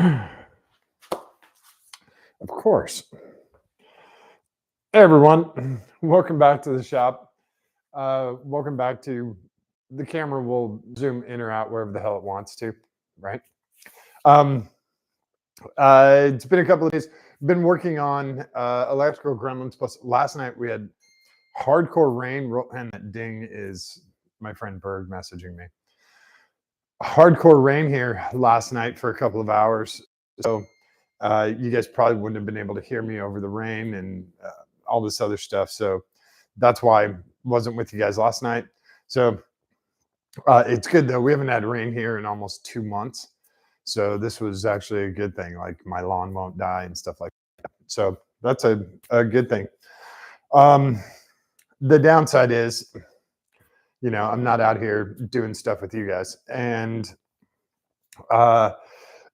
Of course. Hey everyone, welcome back to the shop. Welcome back to the camera will zoom in or out wherever the hell it wants to, right? Um, it's been a couple of days. Been working on electrical gremlins. Plus, last night we had hardcore rain, and that ding is my friend Berg messaging me. Hardcore rain here last night for a couple of hours. So you guys probably wouldn't have been able to hear me over the rain and all this other stuff. So that's why I wasn't with you guys last night. So it's good though. We haven't had rain here in almost 2 months. So this was actually a good thing. Like my lawn won't die and stuff like that. So that's a good thing. Um, the downside is, I'm not out here doing stuff with you guys. And uh,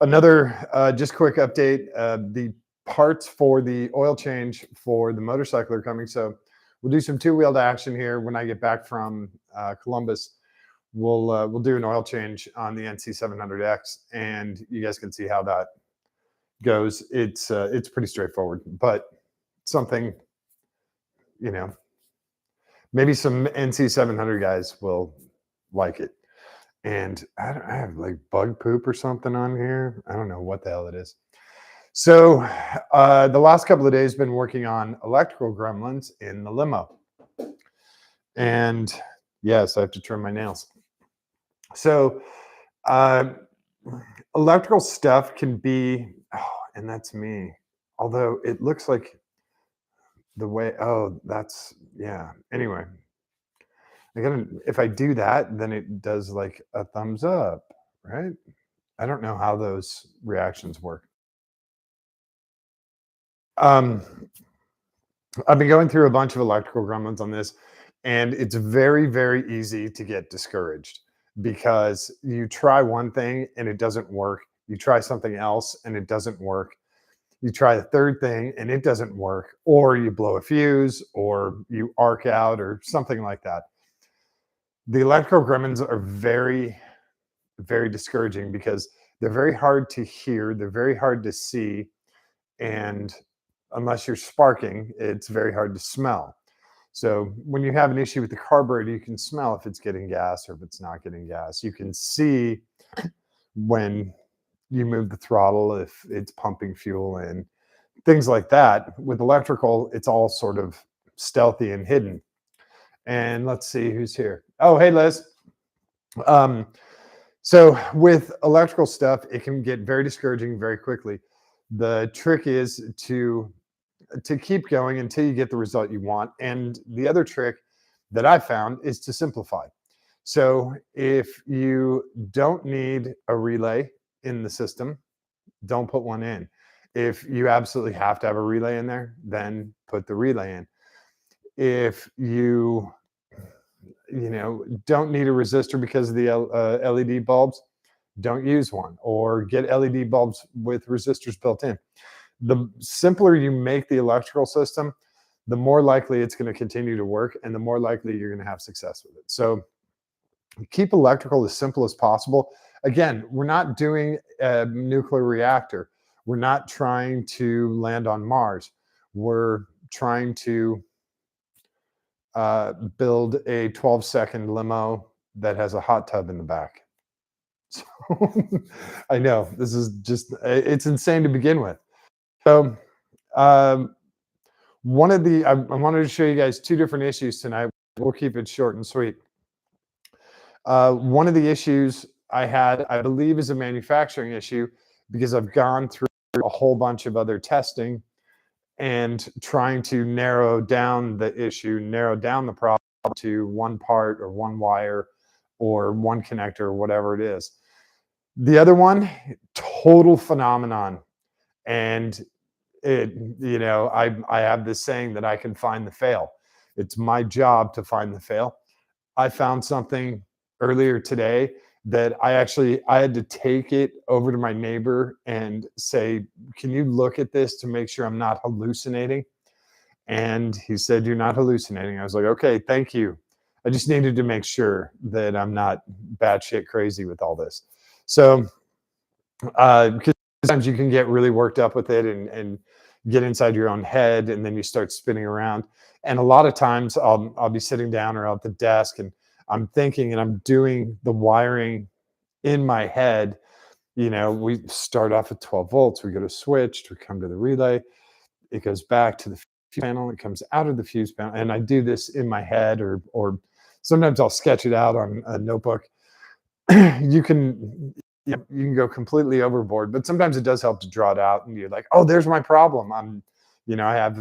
another just quick update, the parts for the oil change for the motorcycle are coming. So we'll do some two-wheeled action here when I get back from Columbus. We'll do an oil change on the NC 700X, and you guys can see how that goes. It's pretty straightforward, but something, you know, maybe some NC 700 guys will like it. And I have like bug poop or something on here. I don't know what the hell it is. So the last couple of days been working on electrical gremlins in the limo. And yes, I have to trim my nails. So electrical stuff can be, and that's me. Although it looks like the way, that's, yeah. Anyway, if I do that, then it does like a thumbs up, right? I don't know how those reactions work. Um, I've been going through a bunch of electrical gremlins on this, and it's very, very easy to get discouraged because you try one thing and it doesn't work. You try something else and it doesn't work. You try the third thing and it doesn't work, or you blow a fuse, or you arc out, or something like that. The electrical gremlins are very, very discouraging because they're very hard to hear, they're very hard to see, and unless you're sparking, it's very hard to smell. So when you have an issue with the carburetor, you can smell if it's getting gas or if it's not getting gas. You can see when you move the throttle if it's pumping fuel and things like that. With electrical, it's all sort of stealthy and hidden. And let's see who's here. Oh, hey, Liz. Um, so with electrical stuff, it can get very discouraging very quickly. The trick is to keep going until you get the result you want. And the other trick that I found is to simplify. So if you don't need a relay in the system, don't put one in. If you absolutely have to have a relay in there, then put the relay in. If don't need a resistor because of the LED bulbs, don't use one, or get LED bulbs with resistors built in. The simpler you make the electrical system, the more likely it's going to continue to work and the more likely you're going to have success with it. So keep electrical as simple as possible. Again, we're not doing a nuclear reactor. We're not trying to land on Mars. We're trying to build a 12-second limo that has a hot tub in the back. So I know this is just, it's insane to begin with. So I wanted to show you guys two different issues tonight. We'll keep it short and sweet. One of the issues I had, I believe, is a manufacturing issue because I've gone through a whole bunch of other testing and trying to narrow down the issue, narrow down the problem to one part or one wire or one connector or whatever it is. The other one, total phenomenon. And I have this saying that I can find the fail. It's my job to find the fail. I found something earlier today that I had to take it over to my neighbor and say, can you look at this to make sure I'm not hallucinating? And he said, you're not hallucinating. I was like, okay, thank you. I just needed to make sure that I'm not batshit crazy with all this. So, because sometimes you can get really worked up with it and get inside your own head, and then you start spinning around. And a lot of times I'll be sitting down or at the desk, and I'm thinking and I'm doing the wiring in my head. We start off at 12 volts, we go to switch, we come to the relay, it goes back to the fuse panel, it comes out of the fuse panel, and I do this in my head, or sometimes I'll sketch it out on a notebook. you can you can go completely overboard, but sometimes it does help to draw it out, and you're like, oh, there's my problem. I have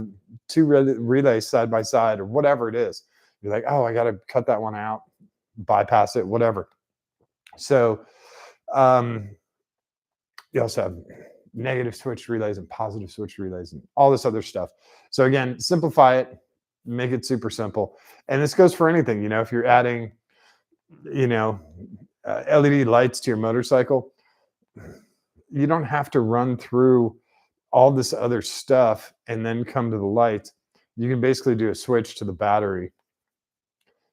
two relays side by side, or whatever it is. You're like, oh, I got to cut that one out, bypass it, whatever. So um, you also have negative switch relays and positive switch relays and all this other stuff. So again, simplify it, make it super simple. And this goes for anything. If you're adding, you know, LED lights to your motorcycle, you don't have to run through all this other stuff and then come to the lights. You can basically do a switch to the battery.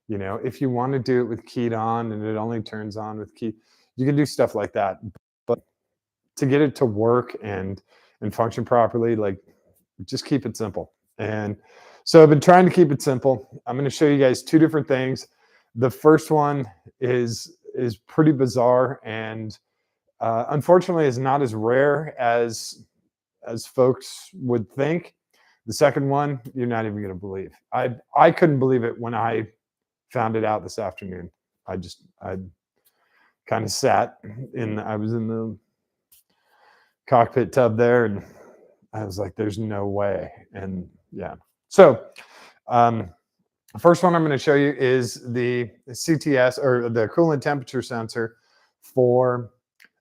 If you want to do it with keyed on and it only turns on with key, you can do stuff like that. But to get it to work and function properly, like, just keep it simple. And so I've been trying to keep it simple. I'm going to show you guys two different things. The first one is pretty bizarre, and unfortunately is not as rare as folks would think. The second one, you're not even going to believe. I couldn't believe it when I found it out this afternoon. I kind of sat I was in the cockpit tub there, and I was like, there's no way. And yeah. So first one I'm going to show you is the CTS, or the coolant temperature sensor for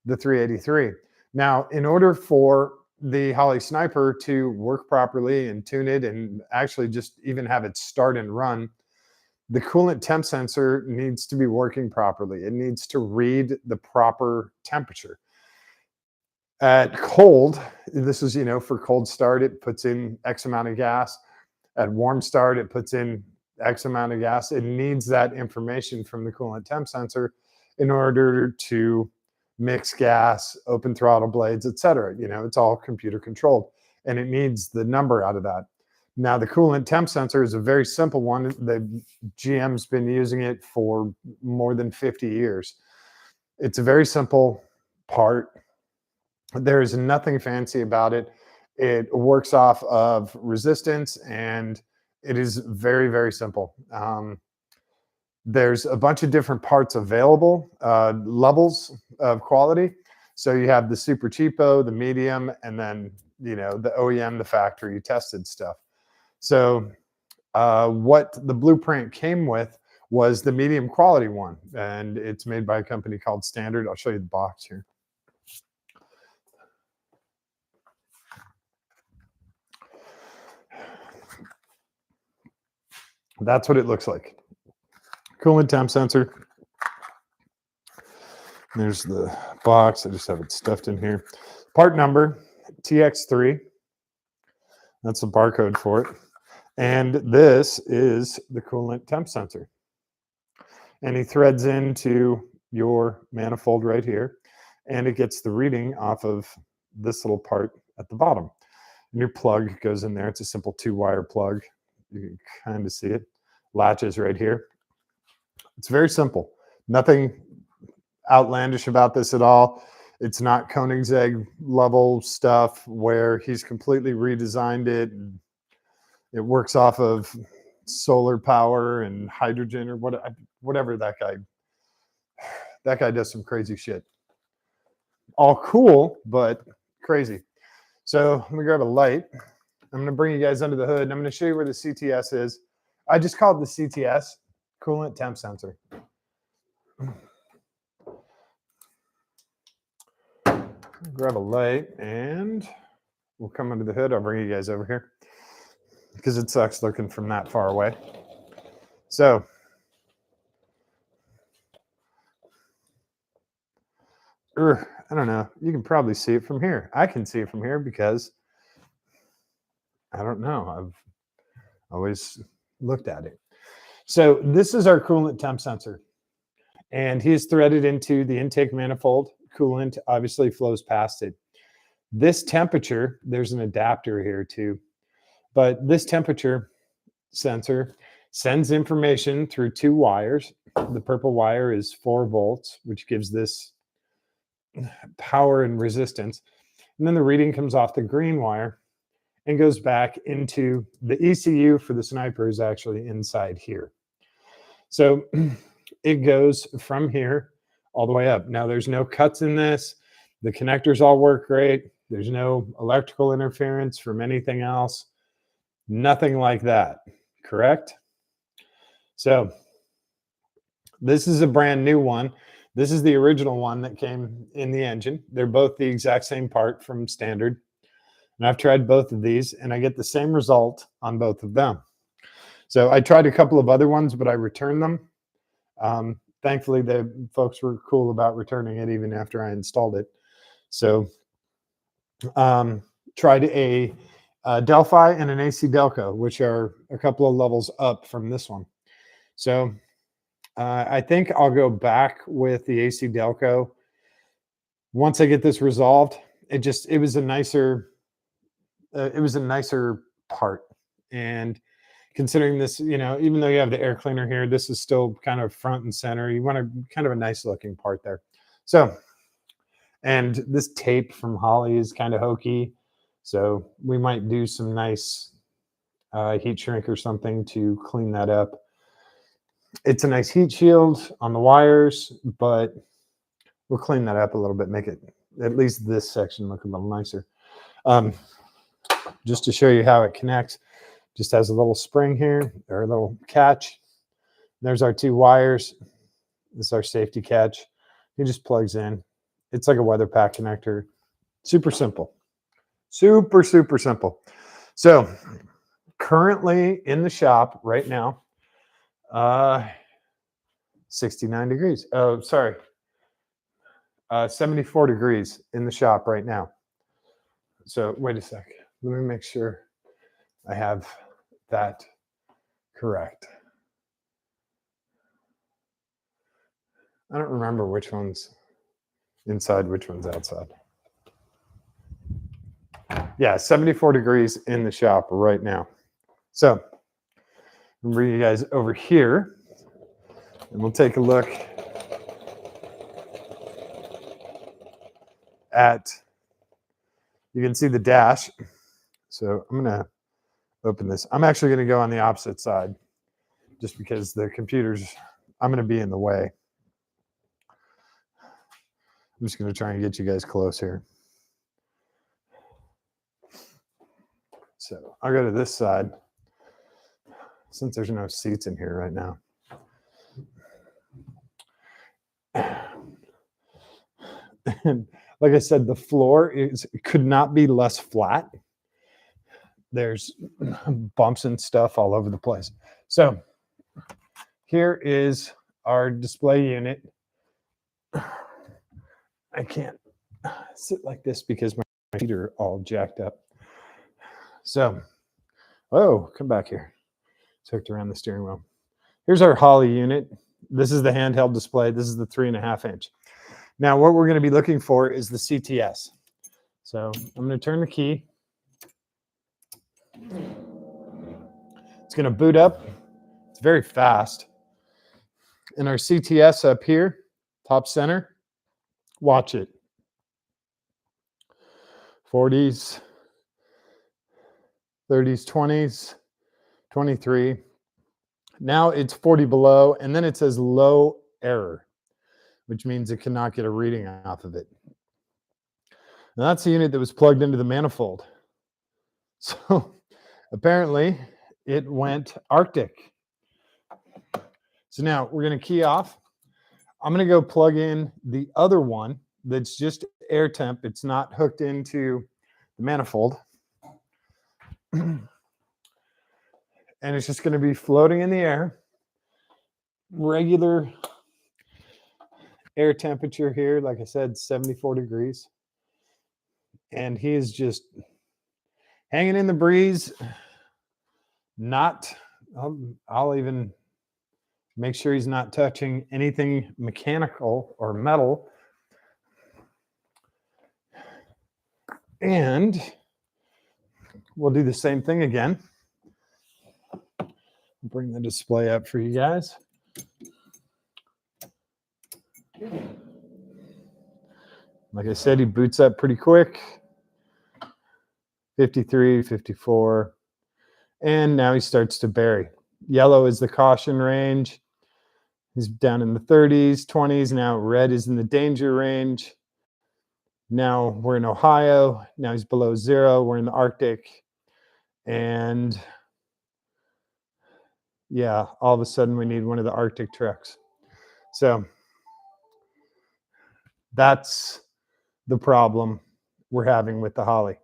the 383. Now, in order for the Holley Sniper to work properly and tune it and actually just even have it start and run, the coolant temp sensor needs to be working properly. It needs to read the proper temperature. At cold, this is, for cold start, it puts in X amount of gas. At warm start, it puts in X amount of gas. It needs that information from the coolant temp sensor in order to mix gas, open throttle blades, etc. It's all computer controlled, and it needs the number out of that. Now, the coolant temp sensor is a very simple one. The GM's been using it for more than 50 years. It's a very simple part. There is nothing fancy about it. It works off of resistance, and it is very, very simple. There's a bunch of different parts available, levels of quality. So you have the super cheapo, the medium, and then, the OEM, the factory tested stuff. So what the blueprint came with was the medium quality one, and it's made by a company called Standard. I'll show you the box here. That's what it looks like. Coolant temp sensor. There's the box. I just have it stuffed in here. Part number TX3. That's the barcode for it. And this is the coolant temp sensor. And he threads into your manifold right here, and it gets the reading off of this little part at the bottom. And your plug goes in there. It's a simple 2-wire plug. You can kind of see it. Latches right here. It's very simple. Nothing outlandish about this at all. It's not Koenigsegg level stuff where he's completely redesigned it. And it works off of solar power and hydrogen, or whatever that guy does some crazy shit. All cool, but crazy. So let me grab a light. I'm going to bring you guys under the hood, and I'm going to show you where the CTS is. I just call it the CTS, coolant temp sensor. Grab a light, and we'll come under the hood. I'll bring you guys over here because it sucks looking from that far away. So I don't know. You can probably see it from here. I can see it from here because I don't know. I've always looked at it. So this is our coolant temp sensor, and he's threaded into the intake manifold. Coolant obviously flows past it. This temperature, there's an adapter here too, but this temperature sensor sends information through two wires. The purple wire is 4 volts, which gives this power and resistance. And then the reading comes off the green wire and goes back into the ECU for the sniper is actually inside here. So it goes from here all the way up. Now there's no cuts in this. The connectors all work great. There's no electrical interference from anything else. Nothing like that, correct? So this is a brand new one. This is the original one that came in the engine. They're both the exact same part from standard. And I've tried both of these and I get the same result on both of them. So I tried a couple of other ones, but I returned them. Thankfully, the folks were cool about returning it even after I installed it. So tried a Delphi and an AC Delco, which are a couple of levels up from this one. So I think I'll go back with the AC Delco once I get this resolved. It was a nicer part. And considering this, even though you have the air cleaner here, this is still kind of front and center. You want kind of a nice looking part there. So, and this tape from Holley is kind of hokey. So we might do some nice heat shrink or something to clean that up. It's a nice heat shield on the wires, but we'll clean that up a little bit, make it at least this section look a little nicer. Just to show you how it connects, just has a little spring here, or a little catch. There's our 2 wires. This is our safety catch. It just plugs in. It's like a weather pack connector. Super simple. Super, super simple. So currently in the shop right now, 69 degrees. Oh, sorry. 74 degrees in the shop right now. So wait a sec. Let me make sure I have that correct. I don't remember which one's inside, which one's outside. Yeah, 74 degrees in the shop right now. So I'll bring you guys over here and we'll take a look at, you can see the dash. So I'm going to open this. I'm actually going to go on the opposite side just because the computer's, I'm going to be in the way. I'm just going to try and get you guys close here. So I'll go to this side since there's no seats in here right now. And like I said, the floor could not be less flat. There's bumps and stuff all over the place. So here is our display unit. I can't sit like this because my feet are all jacked up. So, oh, come back here. It's hooked around the steering wheel. Here's our Holley unit. This is the handheld display. This is the 3.5 inch. Now, what we're going to be looking for is the CTS. So I'm going to turn the key. It's going to boot up. It's very fast. And our CTS up here, top center, watch it. 40s, 30s, 20s, 23. Now it's 40 below, and then it says low error, which means it cannot get a reading off of it. Now that's the unit that was plugged into the manifold. So apparently it went Arctic. So now we're going to key off. I'm going to go plug in the other one that's just air temp. It's not hooked into the manifold. And it's just going to be floating in the air. Regular air temperature here, like I said, 74 degrees. And he is just hanging in the breeze. I'll even make sure he's not touching anything mechanical or metal. And we'll do the same thing again. Bring the display up for you guys. Like I said, he boots up pretty quick. 53, 54. And now he starts to bury. Yellow is the caution range. He's down in the 30s, 20s. Now red is in the danger range. Now we're in Ohio. Now he's below zero. We're in the Arctic. And yeah, all of a sudden we need one of the Arctic trucks. So that's the problem we're having with the Holly.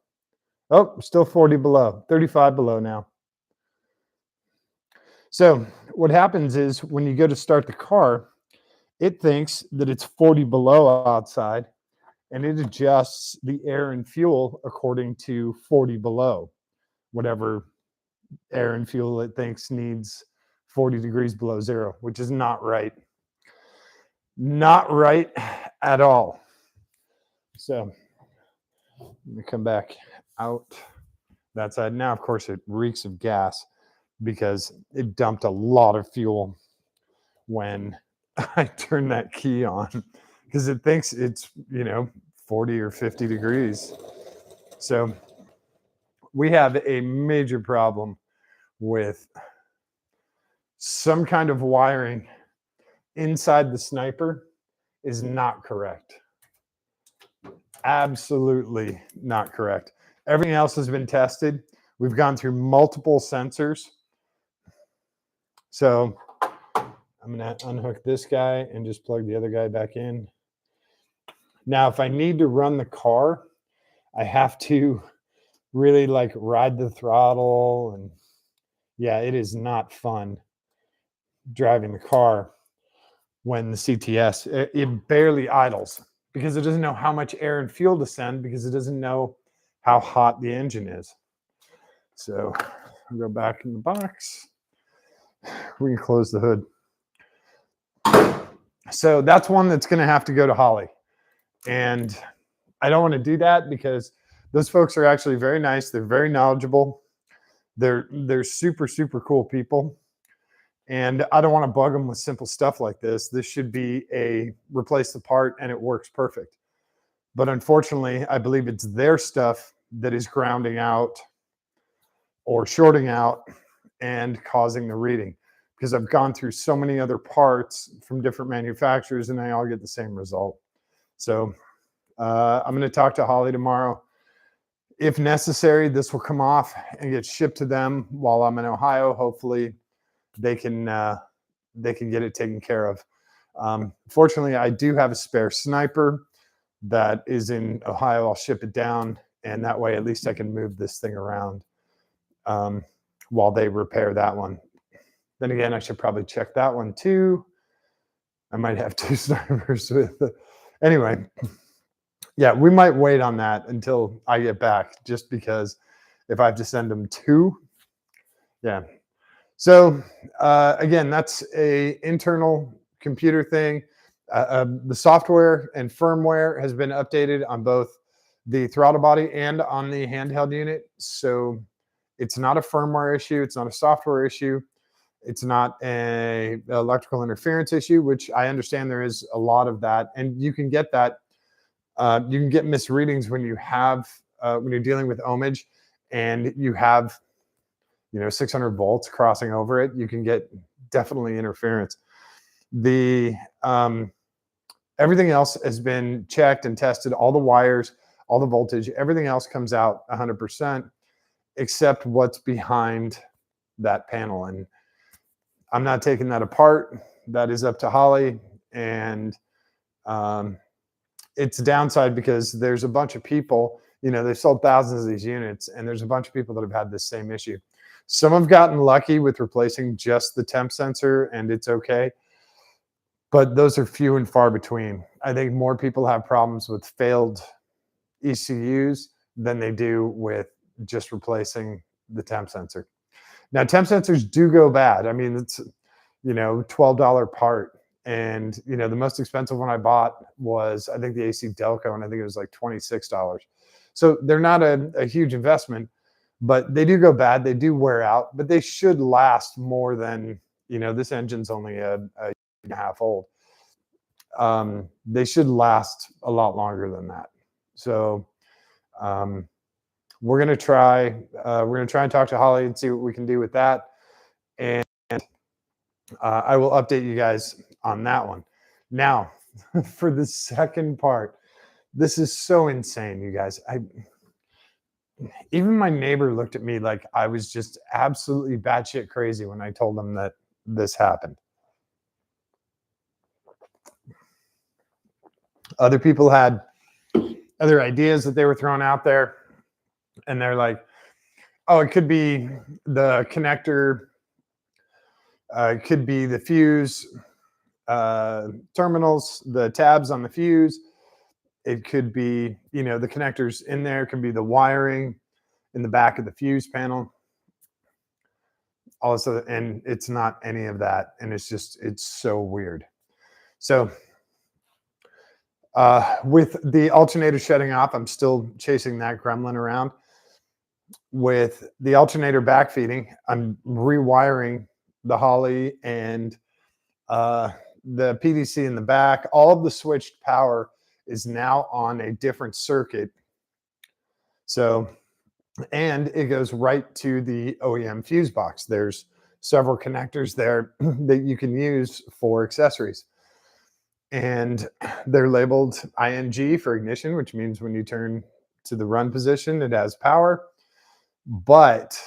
Oh, still 40 below, 35 below now. So what happens is when you go to start the car, it thinks that it's 40 below outside, and it adjusts the air and fuel according to 40 below, whatever air and fuel it thinks needs 40 degrees below zero, which is not right. Not right at all. So let me come back out that side. Now, of course, it reeks of gas because it dumped a lot of fuel when I turn that key on, because it thinks it's, 40 or 50 degrees. So we have a major problem with some kind of wiring inside the sniper is not correct. Absolutely not correct. Everything else has been tested. We've gone through multiple sensors. So I'm going to unhook this guy and just plug the other guy back in. Now, if I need to run the car, I have to really ride the throttle. And yeah, it is not fun driving the car when the CTS, it barely idles because it doesn't know how much air and fuel to send, because it doesn't know how hot the engine is. So I'll go back in the box. We can close the hood. So that's one that's going to have to go to Holly. And I don't want to do that because those folks are actually very nice. They're very knowledgeable. They're super, super cool people. And I don't want to bug them with simple stuff like this. This should be a replace the part and it works perfect. But unfortunately, I believe it's their stuff that is grounding out or shorting out and causing the reading, because I've gone through so many other parts from different manufacturers and they all get the same result. So I'm going to talk to Holly tomorrow. If necessary, this will come off and get shipped to them while I'm in Ohio. Hopefully they can get it taken care of. Fortunately, I do have a spare sniper that is in Ohio. I'll ship it down, and that way at least I can move this thing around while they repair that one. Then again, I should probably check that one too. I might have two snipers with anyway. Yeah, we might wait on that until I get back, just because if I have to send them two, yeah. So again, that's a internal computer thing. The software and firmware has been updated on both the throttle body and on the handheld unit. So it's not a firmware issue. It's not a software issue. It's not a electrical interference issue, which I understand there is a lot of that. And you can get that. You can get misreadings when you have when you're dealing with ohmage and you have 600 volts crossing over it. You can get definitely interference. The everything else has been checked and tested. All the wires, all the voltage, everything else comes out 100%, except what's behind that panel. And I'm not taking that apart. That is up to Holly. And it's a downside because there's a bunch of people, they've sold thousands of these units, and there's a bunch of people that have had this same issue. Some have gotten lucky with replacing just the temp sensor, and it's okay. But those are few and far between. I think more people have problems with failed ECUs than they do with just replacing the temp sensor. Now, temp sensors do go bad. I mean, it's, $12 part. And, the most expensive one I bought was, I think, the AC Delco, and I think it was like $26. So they're not a huge investment, but they do go bad. They do wear out, but they should last more than, this engine's only a year and a half old. They should last a lot longer than that. So um, we're gonna try. We're gonna try and talk to Holly and see what we can do with that, and I will update you guys on that one. Now, for the second part, this is so insane, you guys. Even my neighbor looked at me like I was just absolutely batshit crazy when I told him that this happened. Other people had other ideas that they were throwing out there, and they're like, "Oh, it could be the connector. It could be the fuse terminals, the tabs on the fuse. It could be, the connectors in there. It could be the wiring in the back of the fuse panel. Also, and it's not any of that, and it's so weird. So with the alternator shutting off, I'm still chasing that gremlin around. With the alternator backfeeding, I'm rewiring the Holly and the PDC in the back. All of the switched power is now on a different circuit. So, and it goes right to the OEM fuse box. There's several connectors there that you can use for accessories. And they're labeled ING for ignition, which means when you turn to the run position, it has power. But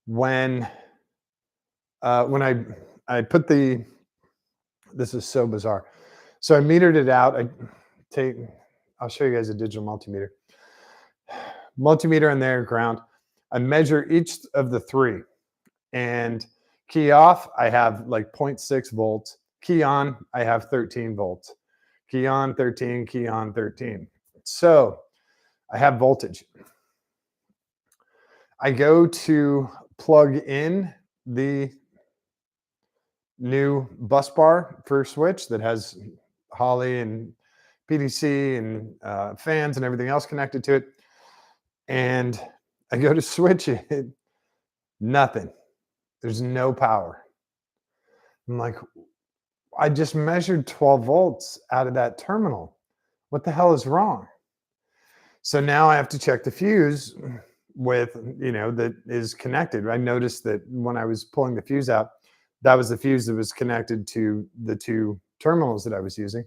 when I put this is so bizarre. So I metered it out. I'll show you guys a digital multimeter. Multimeter in there, ground. I measure each of the three, and key off, I have like 0.6 volts. Key on, I have 13 volts. Key on, 13, key on, 13. So I have voltage. I go to plug in the new bus bar for switch that has Holly and PDC and fans and everything else connected to it. And I go to switch it, nothing. There's no power. I'm like, I just measured 12 volts out of that terminal. What the hell is wrong? So now I have to check the fuse with, that is connected. I noticed that when I was pulling the fuse out, that was the fuse that was connected to the two terminals that I was using,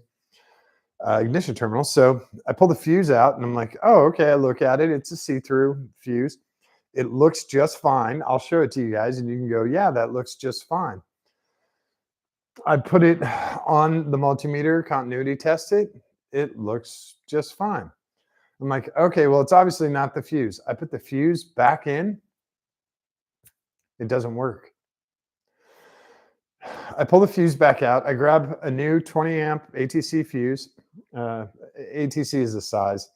ignition terminals. So I pull the fuse out and I'm like, oh, okay. I look at it. It's a see-through fuse. It looks just fine. I'll show it to you guys and you can go, yeah, that looks just fine. I put it on the multimeter, continuity test it. It looks just fine. I'm like, okay, well, it's obviously not the fuse. I put the fuse back in. It doesn't work. I pull the fuse back out. I grab a new 20 amp ATC fuse. ATC is the size.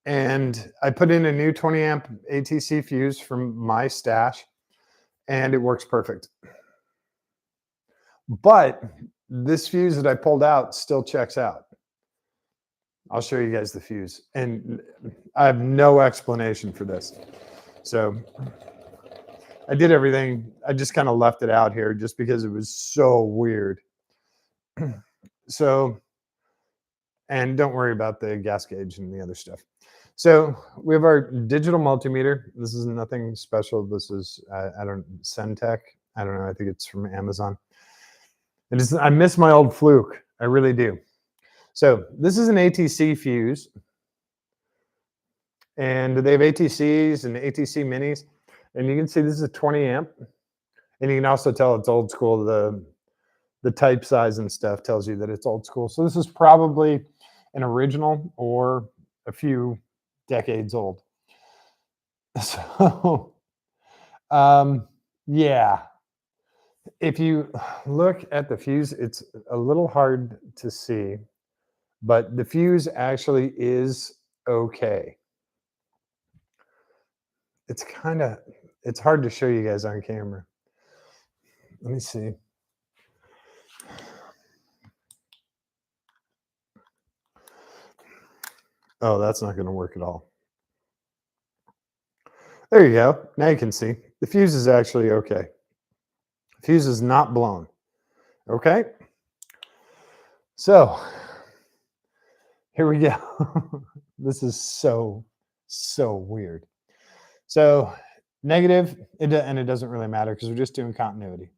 And I put in a new 20 amp ATC fuse from my stash, and it works perfect. But this fuse that I pulled out still checks out. I'll show you guys the fuse. And I have no explanation for this. So I did everything. I just kind of left it out here just because it was so weird. So, and don't worry about the gas gauge and the other stuff. So we have our digital multimeter. This is nothing special. This is, Centec. I don't know. I think it's from Amazon. I miss my old Fluke. I really do. So this is an ATC fuse. And they have ATCs and ATC minis. And you can see this is a 20 amp. And you can also tell it's old school. The type size and stuff tells you that it's old school. So this is probably an original or a few decades old. So, yeah. If you look at the fuse, it's a little hard to see, but the fuse actually is okay. It's hard to show you guys on camera. Let me see. Oh, that's not going to work at all. There you go. Now you can see the fuse is actually okay. The fuse is not blown. Okay. So here we go. This is so weird. So negative, and it doesn't really matter because we're just doing continuity.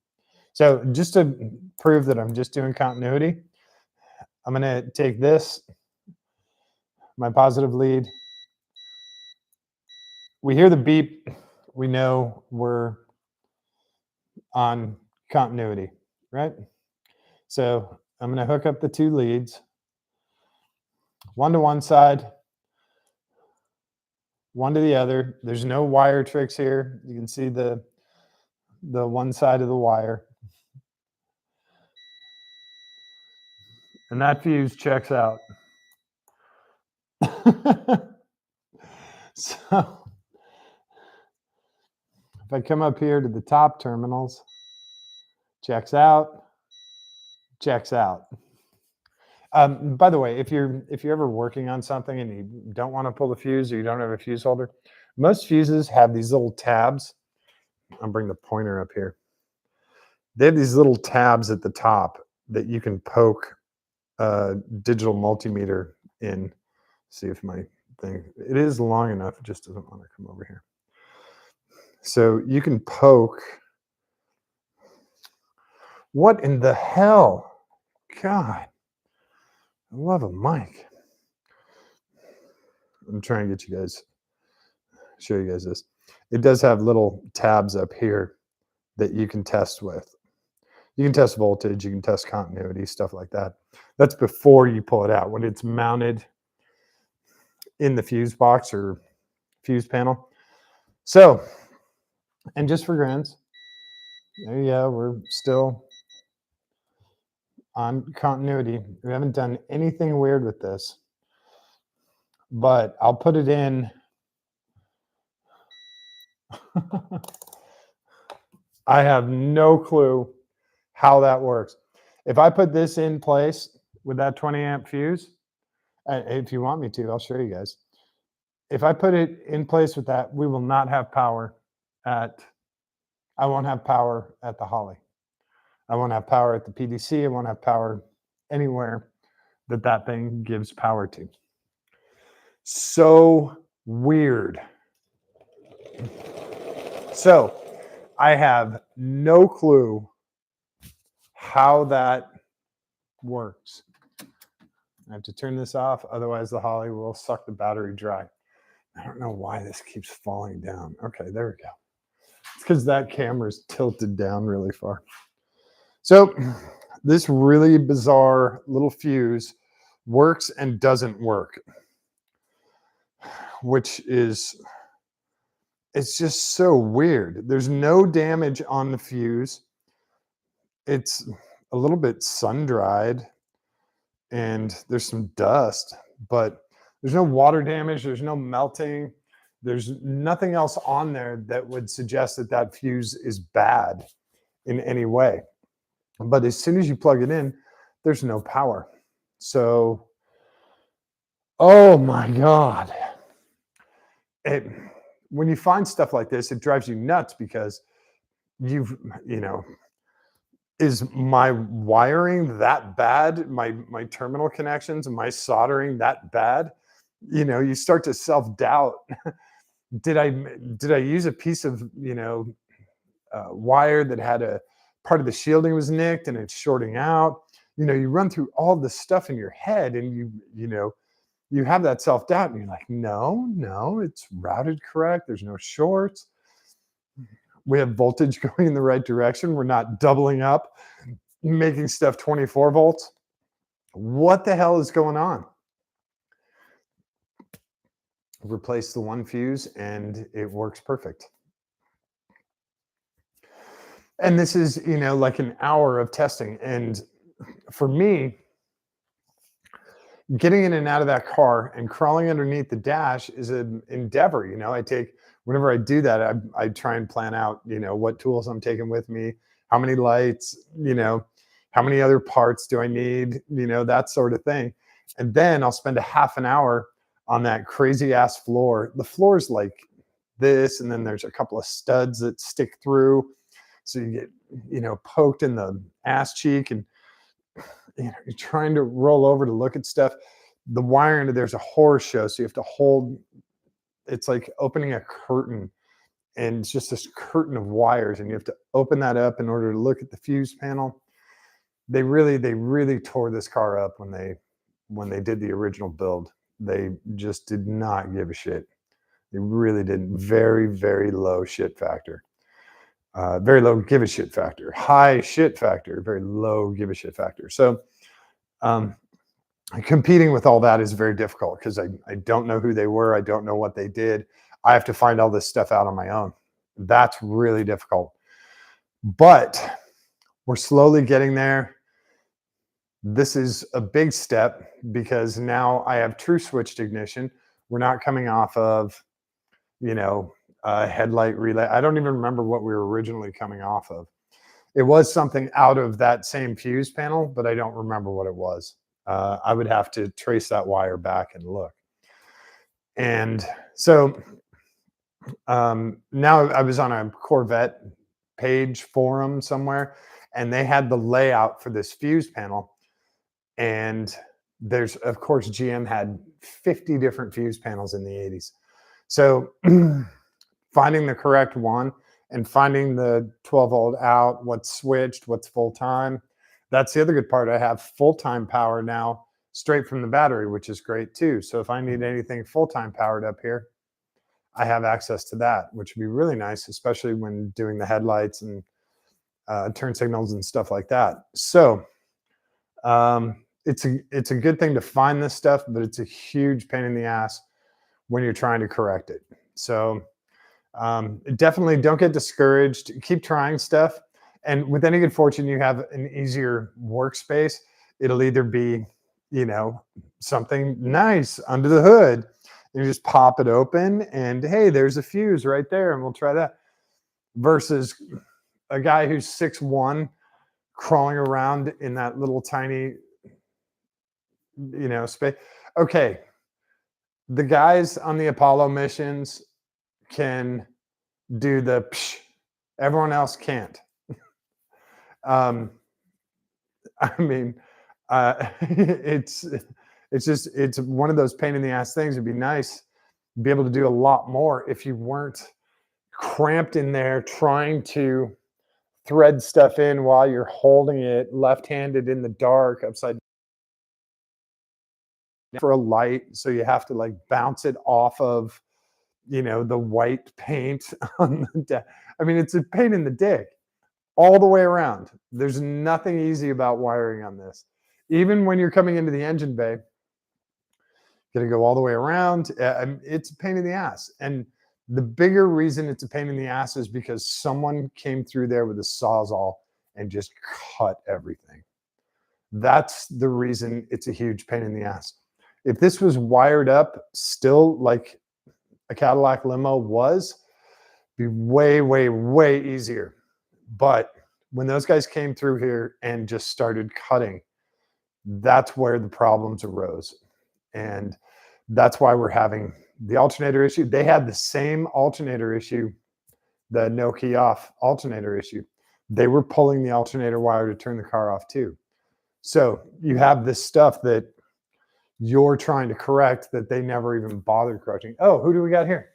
So just to prove that I'm just doing continuity, I'm going to take this, my positive lead. We hear the beep. We know we're on continuity, right? So I'm going to hook up the two leads, one to one side, one to the other. There's no wire tricks here. You can see the one side of the wire. And that fuse checks out. So if I come up here to the top terminals, checks out, checks out. By the way, if you're ever working on something and you don't want to pull the fuse or you don't have a fuse holder, most fuses have these little tabs. I'll bring the pointer up here. They have these little tabs at the top that you can poke a digital multimeter in. See if my thing, it is long enough, it just doesn't want to come over here. So you can poke. What in the hell? God, I love a mic. I'm trying to get you guys, show you guys this. It does have little tabs up here that you can test with. You can test voltage, you can test continuity, stuff like that. That's before you pull it out. When it's mounted in the fuse box or fuse panel. So, and just for grins, there you go, we're still on continuity. We haven't done anything weird with this, but I'll put it in. I have no clue how that works. If I put this in place with that 20 amp fuse, if you want me to, I'll show you guys. If I put it in place with that, we will not have power I won't have power at the Holly. I won't have power at the PDC. I won't have power anywhere that thing gives power to. So weird. So I have no clue how that works. I have to turn this off, otherwise the Holly will suck the battery dry. I don't know why this keeps falling down. Okay, there we go. It's because that camera's tilted down really far. So this really bizarre little fuse works and doesn't work, which is, it's just so weird. There's no damage on the fuse. It's a little bit sun-dried and there's some dust, but there's no water damage. There's no melting. There's nothing else on there that would suggest that that fuse is bad in any way. But as soon as you plug it in, there's no power. So, oh my God. When you find stuff like this, it drives you nuts because is my wiring that bad? My terminal connections and my soldering that bad? You start to self-doubt. Did I use a piece of wire that had a part of the shielding was nicked and it's shorting out? You run through all this stuff in your head and you have that self-doubt and you're like, no, it's routed correct. There's no shorts. We have voltage going in the right direction. We're not doubling up, making stuff 24 volts. What the hell is going on? Replace the one fuse and it works perfect. And this is, like an hour of testing. And for me, getting in and out of that car and crawling underneath the dash is an endeavor. Whenever I do that, I try and plan out, what tools I'm taking with me, how many lights, how many other parts do I need, that sort of thing. And then I'll spend a half an hour on that crazy ass floor. The floor is like this, and then there's a couple of studs that stick through. So you get, poked in the ass cheek, and you're trying to roll over to look at stuff. The wiring, there's a horror show. So you have to hold, it's like opening a curtain, and it's just this curtain of wires, and you have to open that up in order to look at the fuse panel. They really tore this car up when they did the original build. They just did not give a shit. They really didn't. Very, very low shit factor. Very low give a shit factor. High shit factor. Very low give a shit factor. So um, competing with all that is very difficult because I don't know who they were. I don't know what they did. I have to find all this stuff out on my own. That's really difficult. But we're slowly getting there. This is a big step because now I have true switched ignition. We're not coming off of, headlight relay. I don't even remember what we were originally coming off of. It was something out of that same fuse panel, but I don't remember what it was. I would have to trace that wire back and look. And so now I was on a Corvette page forum somewhere, and they had the layout for this fuse panel. And there's, of course, GM had 50 different fuse panels in the 80s. So finding the correct one and finding the 12-volt out, what's switched, what's full-time. That's the other good part. I have full-time power now straight from the battery, which is great too. So if I need anything full-time powered up here, I have access to that, which would be really nice, especially when doing the headlights and turn signals and stuff like that. So it's a good thing to find this stuff, but it's a huge pain in the ass when you're trying to correct it. So definitely don't get discouraged. Keep trying stuff. And with any good fortune, you have an easier workspace. It'll either be, something nice under the hood. You just pop it open and hey, there's a fuse right there, and we'll try that. Versus a guy who's 6'1", crawling around in that little tiny, space. Okay, the guys on the Apollo missions can do the psh, everyone else can't. I mean, it's one of those pain in the ass things. It'd be nice to be able to do a lot more if you weren't cramped in there trying to thread stuff in while you're holding it left-handed in the dark upside down for a light. So you have to like bounce it off of, the white paint on the deck. I mean, it's a pain in the dick all the way around. There's nothing easy about wiring on this. Even when you're coming into the engine bay, got to go all the way around. It's a pain in the ass. And the bigger reason it's a pain in the ass is because someone came through there with a Sawzall and just cut everything. That's the reason it's a huge pain in the ass. If this was wired up still like a Cadillac Limo was, be way, way, way easier. But when those guys came through here and just started cutting, that's where the problems arose. And that's why we're having the alternator issue. They had the same alternator issue, the no key off alternator issue. They were pulling the alternator wire to turn the car off too. So you have this stuff that you're trying to correct that they never even bothered correcting. Oh, who do we got here?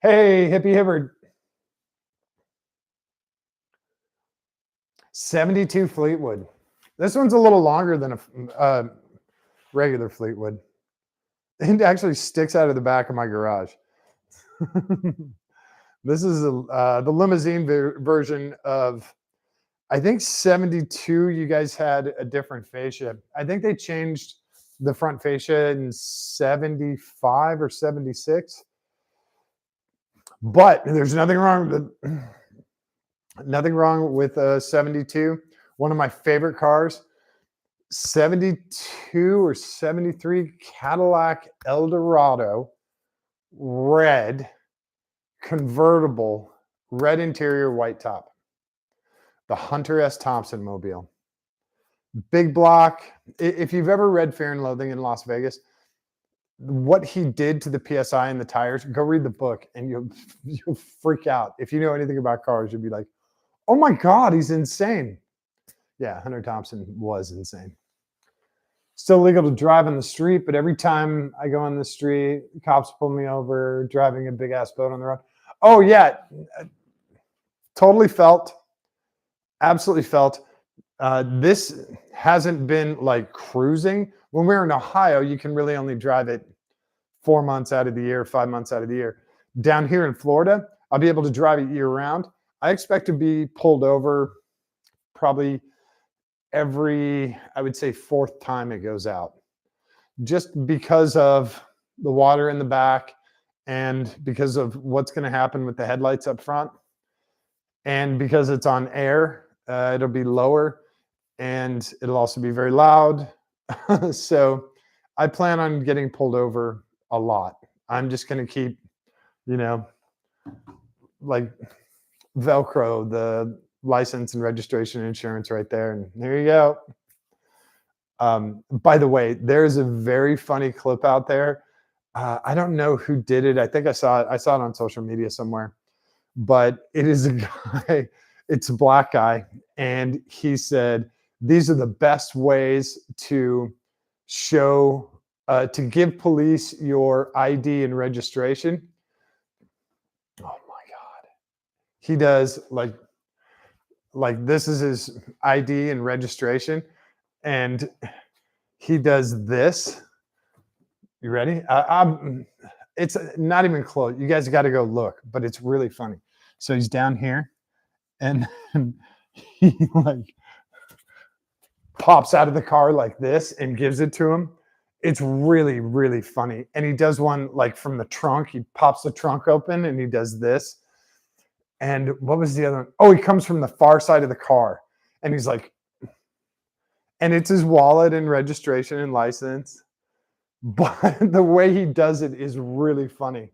Hey, Hippie Hibbard. 72 Fleetwood. This one's a little longer than a regular Fleetwood. It actually sticks out of the back of my garage. This is the limousine version of, I think 72. You guys had a different fascia. I think they changed the front fascia in 75 or 76. But there's nothing wrong with 72. One of my favorite cars, 72 or 73 Cadillac Eldorado, red, convertible, red interior, white top. The Hunter S. Thompson mobile. Big block. If you've ever read Fear and Loathing in Las Vegas, what he did to the PSI and the tires, go read the book and you'll freak out. If you know anything about cars, you'll be like, "Oh my god, he's insane." Yeah, Hunter Thompson was insane. Still legal to drive on the street, but every time I go on the street, cops pull me over driving a big ass boat on the road. Oh yeah, totally felt, absolutely felt. This hasn't been like cruising. When we're in Ohio, you can really only drive it 4 months out of the year, 5 months out of the year. Down here in Florida, I'll be able to drive it year round. I expect to be pulled over probably every, I would say, fourth time it goes out, just because of the water in the back and because of what's going to happen with the headlights up front. And because it's on air, it'll be lower and it'll also be very loud. So I plan on getting pulled over a lot. I'm just going to keep, you know, like Velcro the license and registration and insurance right there. And there you go. By the way, there's a very funny clip out there. I don't know who did it. I think I saw it. I saw it on social media somewhere, but it is a guy. It's a black guy, and he said these are the best ways to show to give police your ID and registration. Oh my god, he does like this is his ID and registration, and he does this. You ready? It's not even close. You guys got to go look, but it's really funny. So he's down here, and he like pops out of the car like this and gives it to him. It's really, really funny. And he does one like from the trunk. He pops the trunk open and he does this. And what was the other one? Oh, he comes from the far side of the car, and he's like, and it's his wallet and registration and license. But the way he does it is really funny.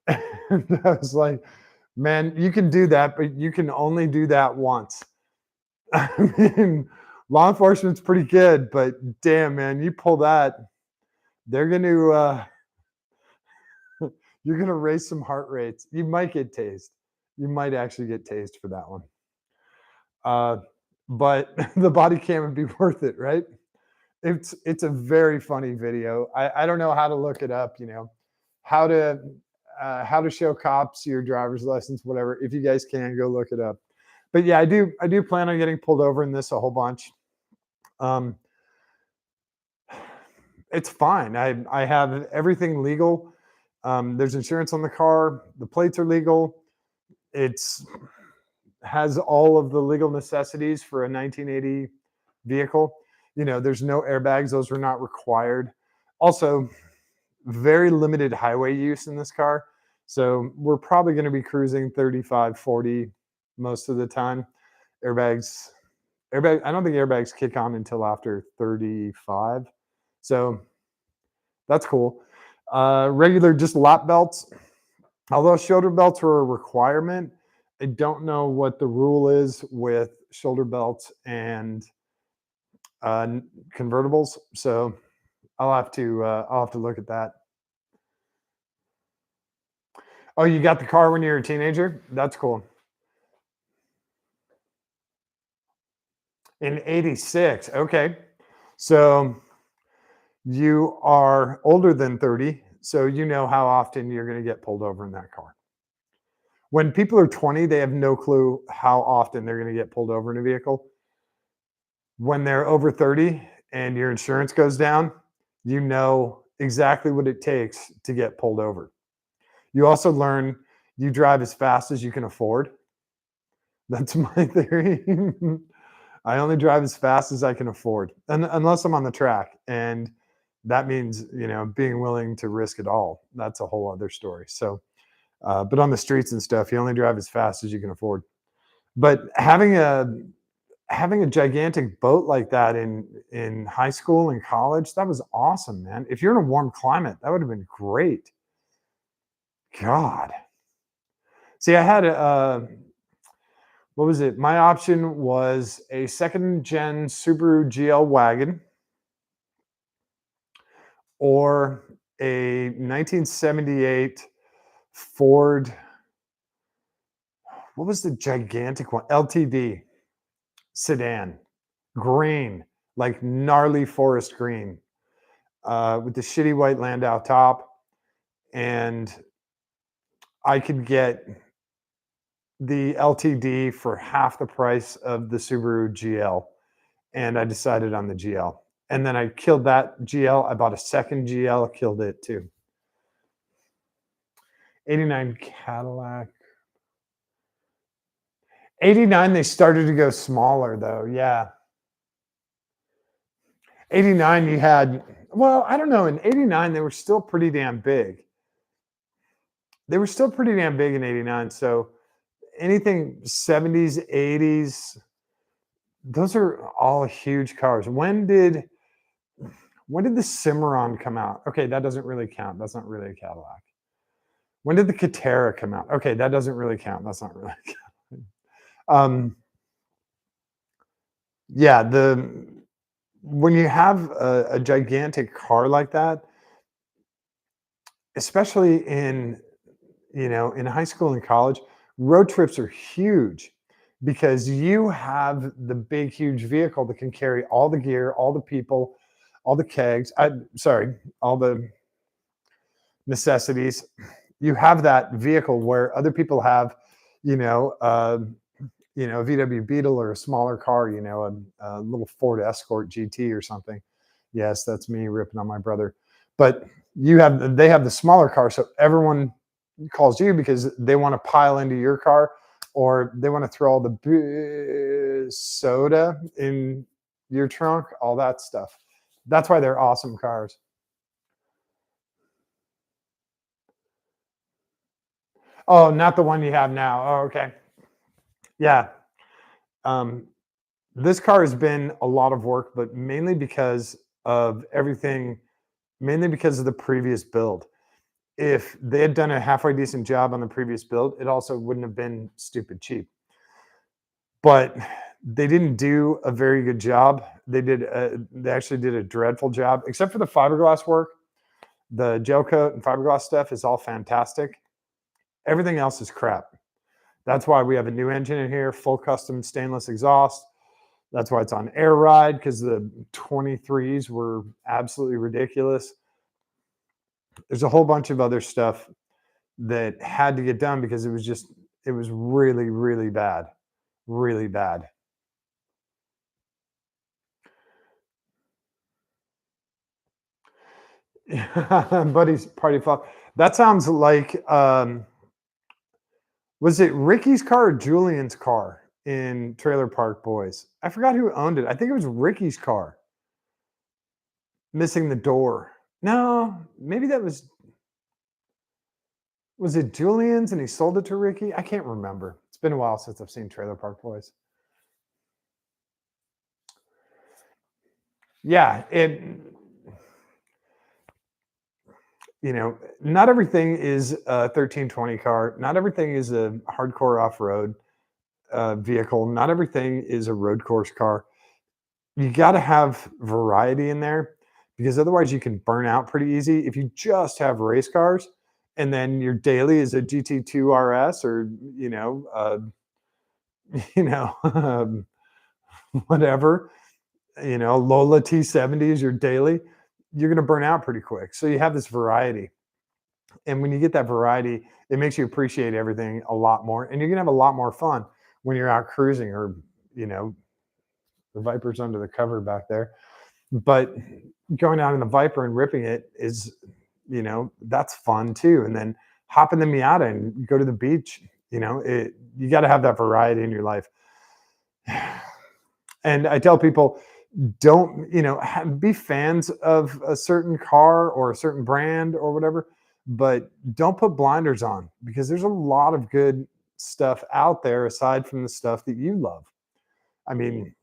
And I was like, man, you can do that, but you can only do that once. I mean, law enforcement's pretty good, but damn, man, you pull that, they're going to, you're going to raise some heart rates. You might get tased. You might actually get tased for that one. But the body cam would be worth it, right? It's a very funny video. I don't know how to look it up, how to show cops your driver's license, whatever. If you guys can, go look it up. But yeah, I do plan on getting pulled over in this a whole bunch. It's fine. I have everything legal. There's insurance on the car. The plates are legal. It's has all of the legal necessities for a 1980 vehicle. There's no airbags. Those were not required. Also, very limited highway use in this car. So we're probably going to be cruising 35, 40 most of the time. I don't think airbags kick on until after 35. So that's cool. Regular just lap belts. Although shoulder belts are a requirement, I don't know what the rule is with shoulder belts and convertibles. So I'll have to look at that. Oh, you got the car when you were a teenager? That's cool. In 86. Okay. So you are older than 30. So you know how often you're going to get pulled over in that car. When people are 20, they have no clue how often they're going to get pulled over in a vehicle. When they're over 30 and your insurance goes down, you know exactly what it takes to get pulled over. You also learn you drive as fast as you can afford. That's my theory. I only drive as fast as I can afford, and unless I'm on the track, and that means being willing to risk it all. That's a whole other story. So, but on the streets and stuff, you only drive as fast as you can afford. But having a gigantic boat like that in high school and college, that was awesome, man. If you're in a warm climate, that would have been great. God. See, I had what was it? My option was a second gen Subaru GL wagon or a 1978 Ford. What was the gigantic one? LTD sedan, green, like gnarly forest green, with the shitty white Landau top. And I could get the LTD for half the price of the Subaru GL. And I decided on the GL. And then I killed that GL. I bought a second GL, killed it too. 89 Cadillac. 89, they started to go smaller though. Yeah. 89, you had, well, I don't know. In 89, they were still pretty damn big. They were still pretty damn big in 89. So anything 70s, 80s, those are all huge cars. When did the Cimarron come out? Okay, that doesn't really count. That's not really a Cadillac. When did the Catera come out? Okay, that doesn't really count. That's not really count. Yeah, when you have a gigantic car like that, especially in high school and college, road trips are huge because you have the big, huge vehicle that can carry all the gear, all the people, all the kegs. All the necessities. You have that vehicle where other people have, you know, uh, a VW Beetle or a smaller car, a little Ford Escort GT or something. Yes, that's me ripping on my brother. But they have the smaller car, so everyone calls you because they want to pile into your car, or they want to throw all the soda in your trunk, all that stuff. That's why they're awesome cars. Oh, not the one you have now. Oh, okay. Yeah. Um, this car has been a lot of work, but mainly because of everything, mainly because of the previous build. If they had done a halfway decent job on the previous build, it also wouldn't have been stupid cheap. But they didn't do a very good job. They actually did a dreadful job, except for the fiberglass work. The gel coat and fiberglass stuff is all fantastic. Everything else is crap. That's why we have a new engine in here, full custom stainless exhaust. That's why it's on air ride, because the 23s were absolutely ridiculous. There's a whole bunch of other stuff that had to get done because it was really, really bad. Really bad. Buddy's party flop. That sounds like, was it Ricky's car or Julian's car in Trailer Park Boys? I forgot who owned it. I think it was Ricky's car. Missing the door. No, maybe that was it Julian's and he sold it to Ricky? I can't remember. It's been a while since I've seen Trailer Park Boys. Yeah, not everything is a 1320 car. Not everything is a hardcore off-road vehicle. Not everything is a road course car. You got to have variety in there because otherwise you can burn out pretty easy. If you just have race cars and then your daily is a GT2 RS or you know whatever, Lola T70 is your daily, you're going to burn out pretty quick. So you have this variety. And when you get that variety, it makes you appreciate everything a lot more. And you're going to have a lot more fun when you're out cruising or, the Viper's under the cover back there. But going out in the Viper and ripping it is, that's fun too. And then hop in the Miata and go to the beach. You got to have that variety in your life. And I tell people, don't be fans of a certain car or a certain brand or whatever, but don't put blinders on because there's a lot of good stuff out there aside from the stuff that you love. I mean,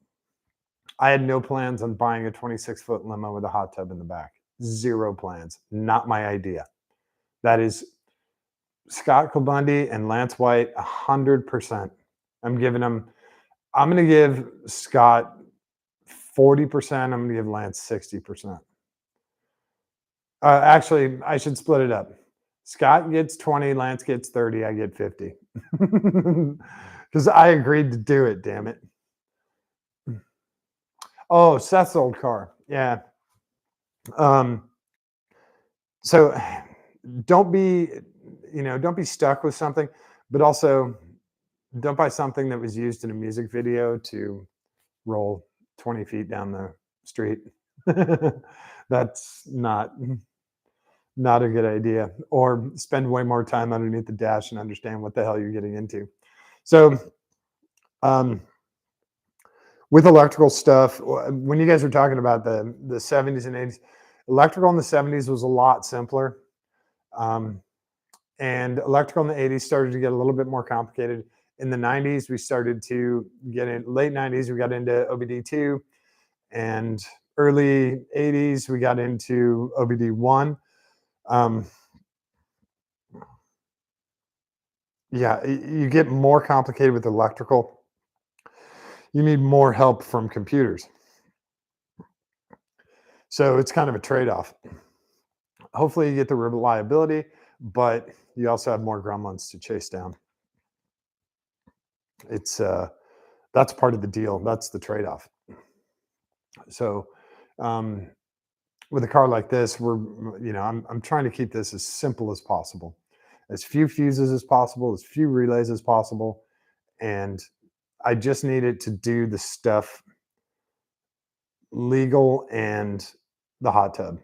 I had no plans on buying a 26-foot limo with a hot tub in the back. Zero plans. Not my idea. That is Scott Kilbundy and Lance White 100%. I'm going to give Scott 40%. I'm going to give Lance 60%. Actually, I should split it up. Scott gets 20, Lance gets 30, I get 50. Because I agreed to do it, damn it. Oh, Seth's old car. Yeah. Um, so don't be, don't be stuck with something, but also don't buy something that was used in a music video to roll 20 feet down the street. That's not a good idea. Or spend way more time underneath the dash and understand what the hell you're getting into. So, um, with electrical stuff, when you guys were talking about the 70s and 80s, electrical in the 70s was a lot simpler. Um, and electrical in the 80s started to get a little bit more complicated. In the 90s, we started to get in late 90s, we got into OBD2, and early 80s, we got into OBD1. Um, yeah, you get more complicated with electrical. You need more help from computers. So it's kind of a trade off. Hopefully, you get the reliability, but you also have more gremlins to chase down. It's that's part of the deal. That's the trade off. So, um, with a car like this, I'm trying to keep this as simple as possible, as few fuses as possible, as few relays as possible, and I just need it to do the stuff legal and the hot tub.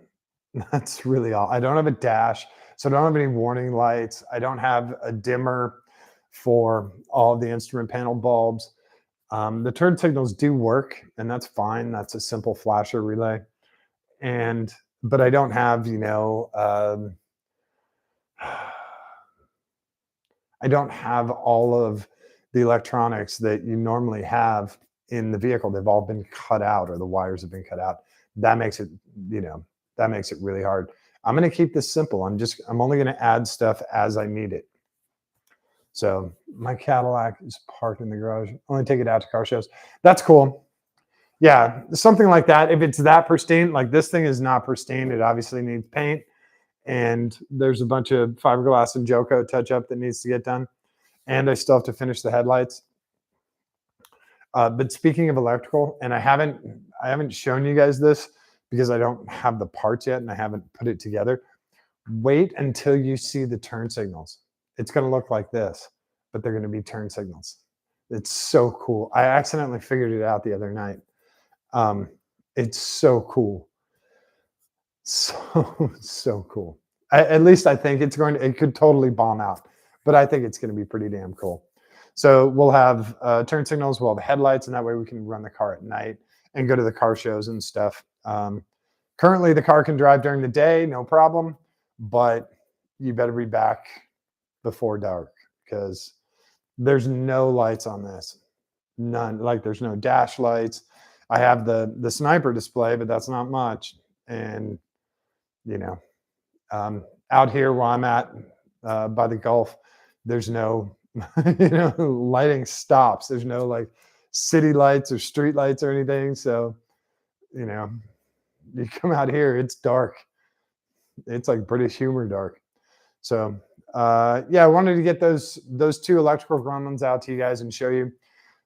That's really all. I don't have a dash, so I don't have any warning lights. I don't have a dimmer for all of the instrument panel bulbs. The turn signals do work, and that's fine. That's a simple flasher relay, and but I don't have, I don't have all of the electronics that you normally have in the vehicle. They've all been cut out, or the wires have been cut out. That makes it, you know, that makes it really hard. I'm going to keep this simple. I'm only going to add stuff as I need it. So my Cadillac is parked in the garage. Only take it out to car shows. That's cool. Yeah, something like that. If it's that pristine, like this thing is not pristine. It obviously needs paint, and there's a bunch of fiberglass and Joko touch up that needs to get done. And I still have to finish the headlights. But speaking of electrical, and I haven't shown you guys this because I don't have the parts yet and I haven't put it together. Wait until you see the turn signals. It's going to look like this, but they're going to be turn signals. It's so cool. I accidentally figured it out the other night. It's so cool. So cool. At least I think it could totally bomb out, but I think it's going to be pretty damn cool. So we'll have turn signals, we'll have headlights, and that way we can run the car at night and go to the car shows and stuff. Currently, the car can drive during the day, no problem, but you better be back before dark because there's no lights on this. None. Like there's no dash lights. I have the sniper display, but that's not much. And you know, out here where I'm at by the Gulf, there's no lighting stops. There's no like city lights or street lights or anything. So you know, you come out here, it's dark. It's like British humor dark. So yeah, I wanted to get those two electrical gremlins out to you guys and show you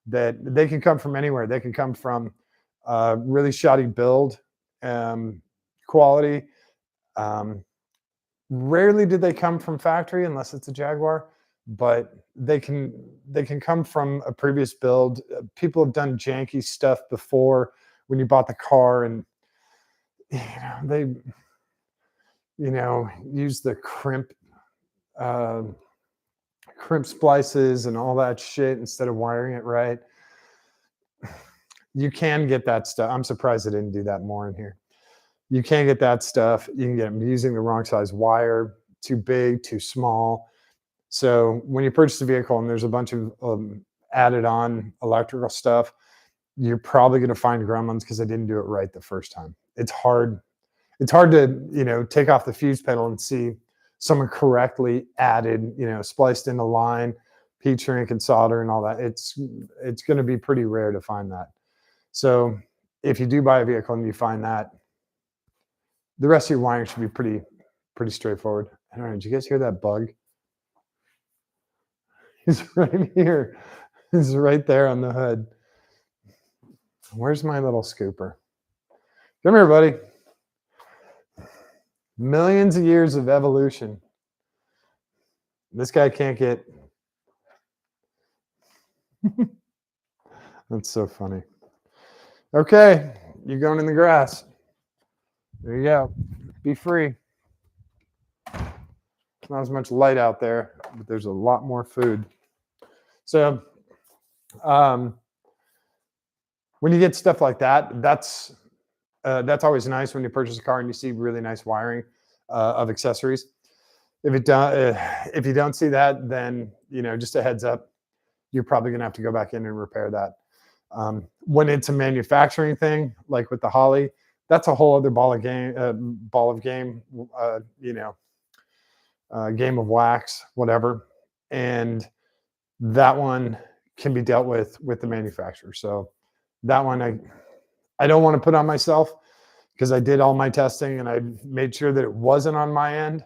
that they can come from anywhere. They can come from really shoddy build quality. Rarely do they come from factory unless it's a Jaguar, but they can come from a previous build. People have done janky stuff before when you bought the car, and they use the uh, crimp splices and all that shit instead of wiring it right. You can get that stuff. I'm surprised they didn't do that more in here. You can get that stuff. You can get them using the wrong size wire, too big, too small. So when you purchase a vehicle and there's a bunch of added on electrical stuff, you're probably going to find gremlins because they didn't do it right the first time. It's hard. It's hard to take off the fuse pedal and see someone correctly added, spliced in the line, heat shrink and solder and all that. It's going to be pretty rare to find that. So if you do buy a vehicle and you find that, The rest of your wiring should be pretty straightforward. I don't know. Did you guys hear that bug? He's right here. He's right there on the hood. Where's my little scooper? Come here, buddy. Millions of years of evolution. This guy can't get. That's so funny. Okay, you're going in the grass. There you go. Be free. Not as much light out there, but there's a lot more food. So, when you get stuff like that, that's always nice when you purchase a car and you see really nice wiring of accessories. If you don't see that, then just a heads up, you're probably gonna have to go back in and repair that. When it's a manufacturing thing, like with the Holly, that's a whole other ball of game, game of wax, whatever, and that one can be dealt with the manufacturer. So that one I don't want to put on myself because I did all my testing and I made sure that it wasn't on my end.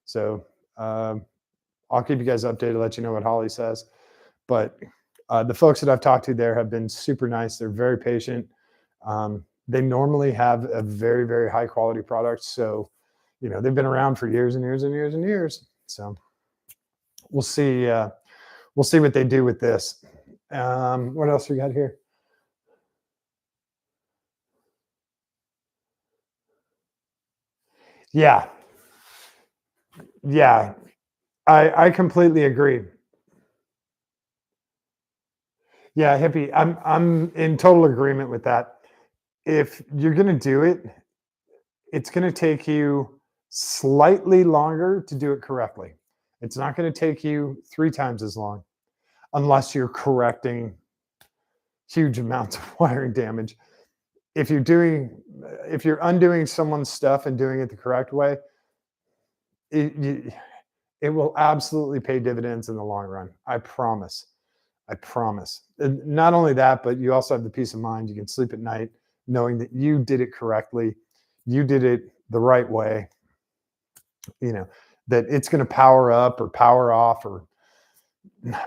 So I'll keep you guys updated, let you know what Holly says. But the folks that I've talked to there have been super nice. They're very patient. They normally have a very, very high quality product. So, they've been around for years and years and years and years. So we'll see. We'll see what they do with this. What else we got here? Yeah. Yeah. I completely agree. Yeah, hippie. I'm in total agreement with that. If you're gonna do it, it's gonna take you slightly longer to do it correctly. It's not gonna take you 3 times as long unless you're correcting huge amounts of wiring damage. If you're undoing someone's stuff and doing it the correct way, it will absolutely pay dividends in the long run. I promise. I promise. And not only that, but you also have the peace of mind. You can sleep at night knowing that you did it correctly. You did it the right way. That it's going to power up or power off or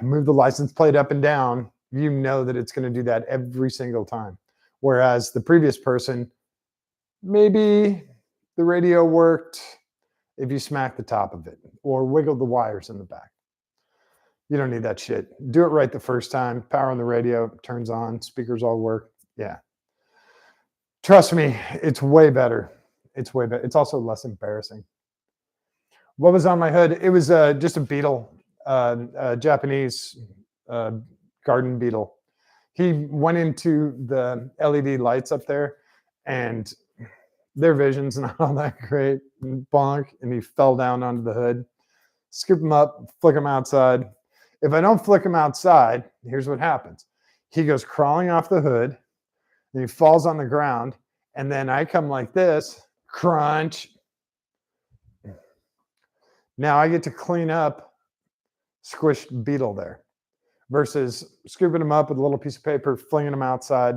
move the license plate up and down. You know that it's going to do that every single time. Whereas the previous person, maybe the radio worked if you smack the top of it or wiggled the wires in the back. You don't need that shit. Do it right the first time. Power on the radio, turns on, speakers all work. Yeah. Trust me, it's way better. It's way better. It's also less embarrassing. What was on my hood? It was just a beetle, a Japanese garden beetle. He went into the LED lights up there and their vision's not all that great. Bonk, and he fell down onto the hood. Scoop him up, flick him outside. If I don't flick him outside, here's what happens. He goes crawling off the hood, and he falls on the ground, and then I come like this, crunch. Now I get to clean up squished beetle there versus scooping him up with a little piece of paper, flinging him outside.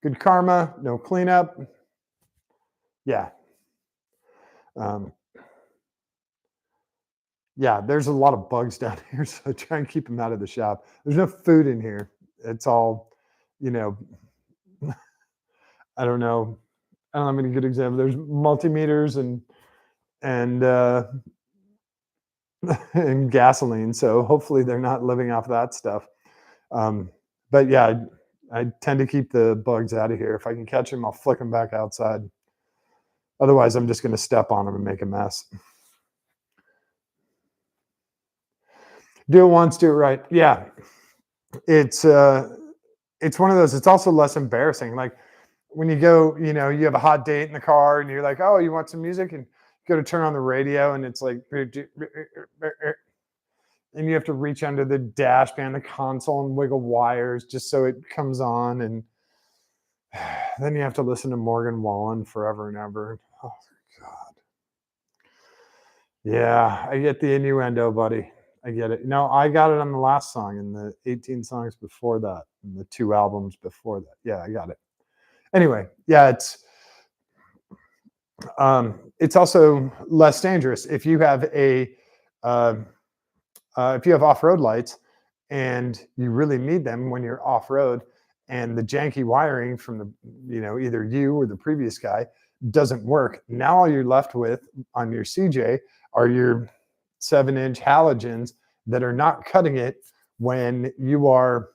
Good karma, no cleanup. Yeah. Yeah, there's a lot of bugs down here, so try and keep them out of the shop. There's no food in here. It's all, I don't know. I don't have any good example. There's multimeters and and gasoline, so hopefully they're not living off that stuff. But yeah, I tend to keep the bugs out of here. If I can catch them, I'll flick them back outside. Otherwise, I'm just going to step on them and make a mess. Do it once, do it right. Yeah, it's one of those. It's also less embarrassing. Like when you go, you have a hot date in the car, and you're like, "Oh, you want some music?" and go to turn on the radio, and it's like, and you have to reach under the dash behind the console and wiggle wires just so it comes on, and then you have to listen to Morgan Wallen forever and ever. Oh God. Yeah, I get the innuendo, buddy. I get it. No, I got it on the last song and the 18 songs before that and the 2 albums before that. Yeah, I got it. Anyway, yeah, It's also less dangerous if you have uh, if you have off-road lights and you really need them when you're off-road, and the janky wiring from the either you or the previous guy doesn't work. Now all you're left with on your CJ are your 7-inch halogens that are not cutting it when you are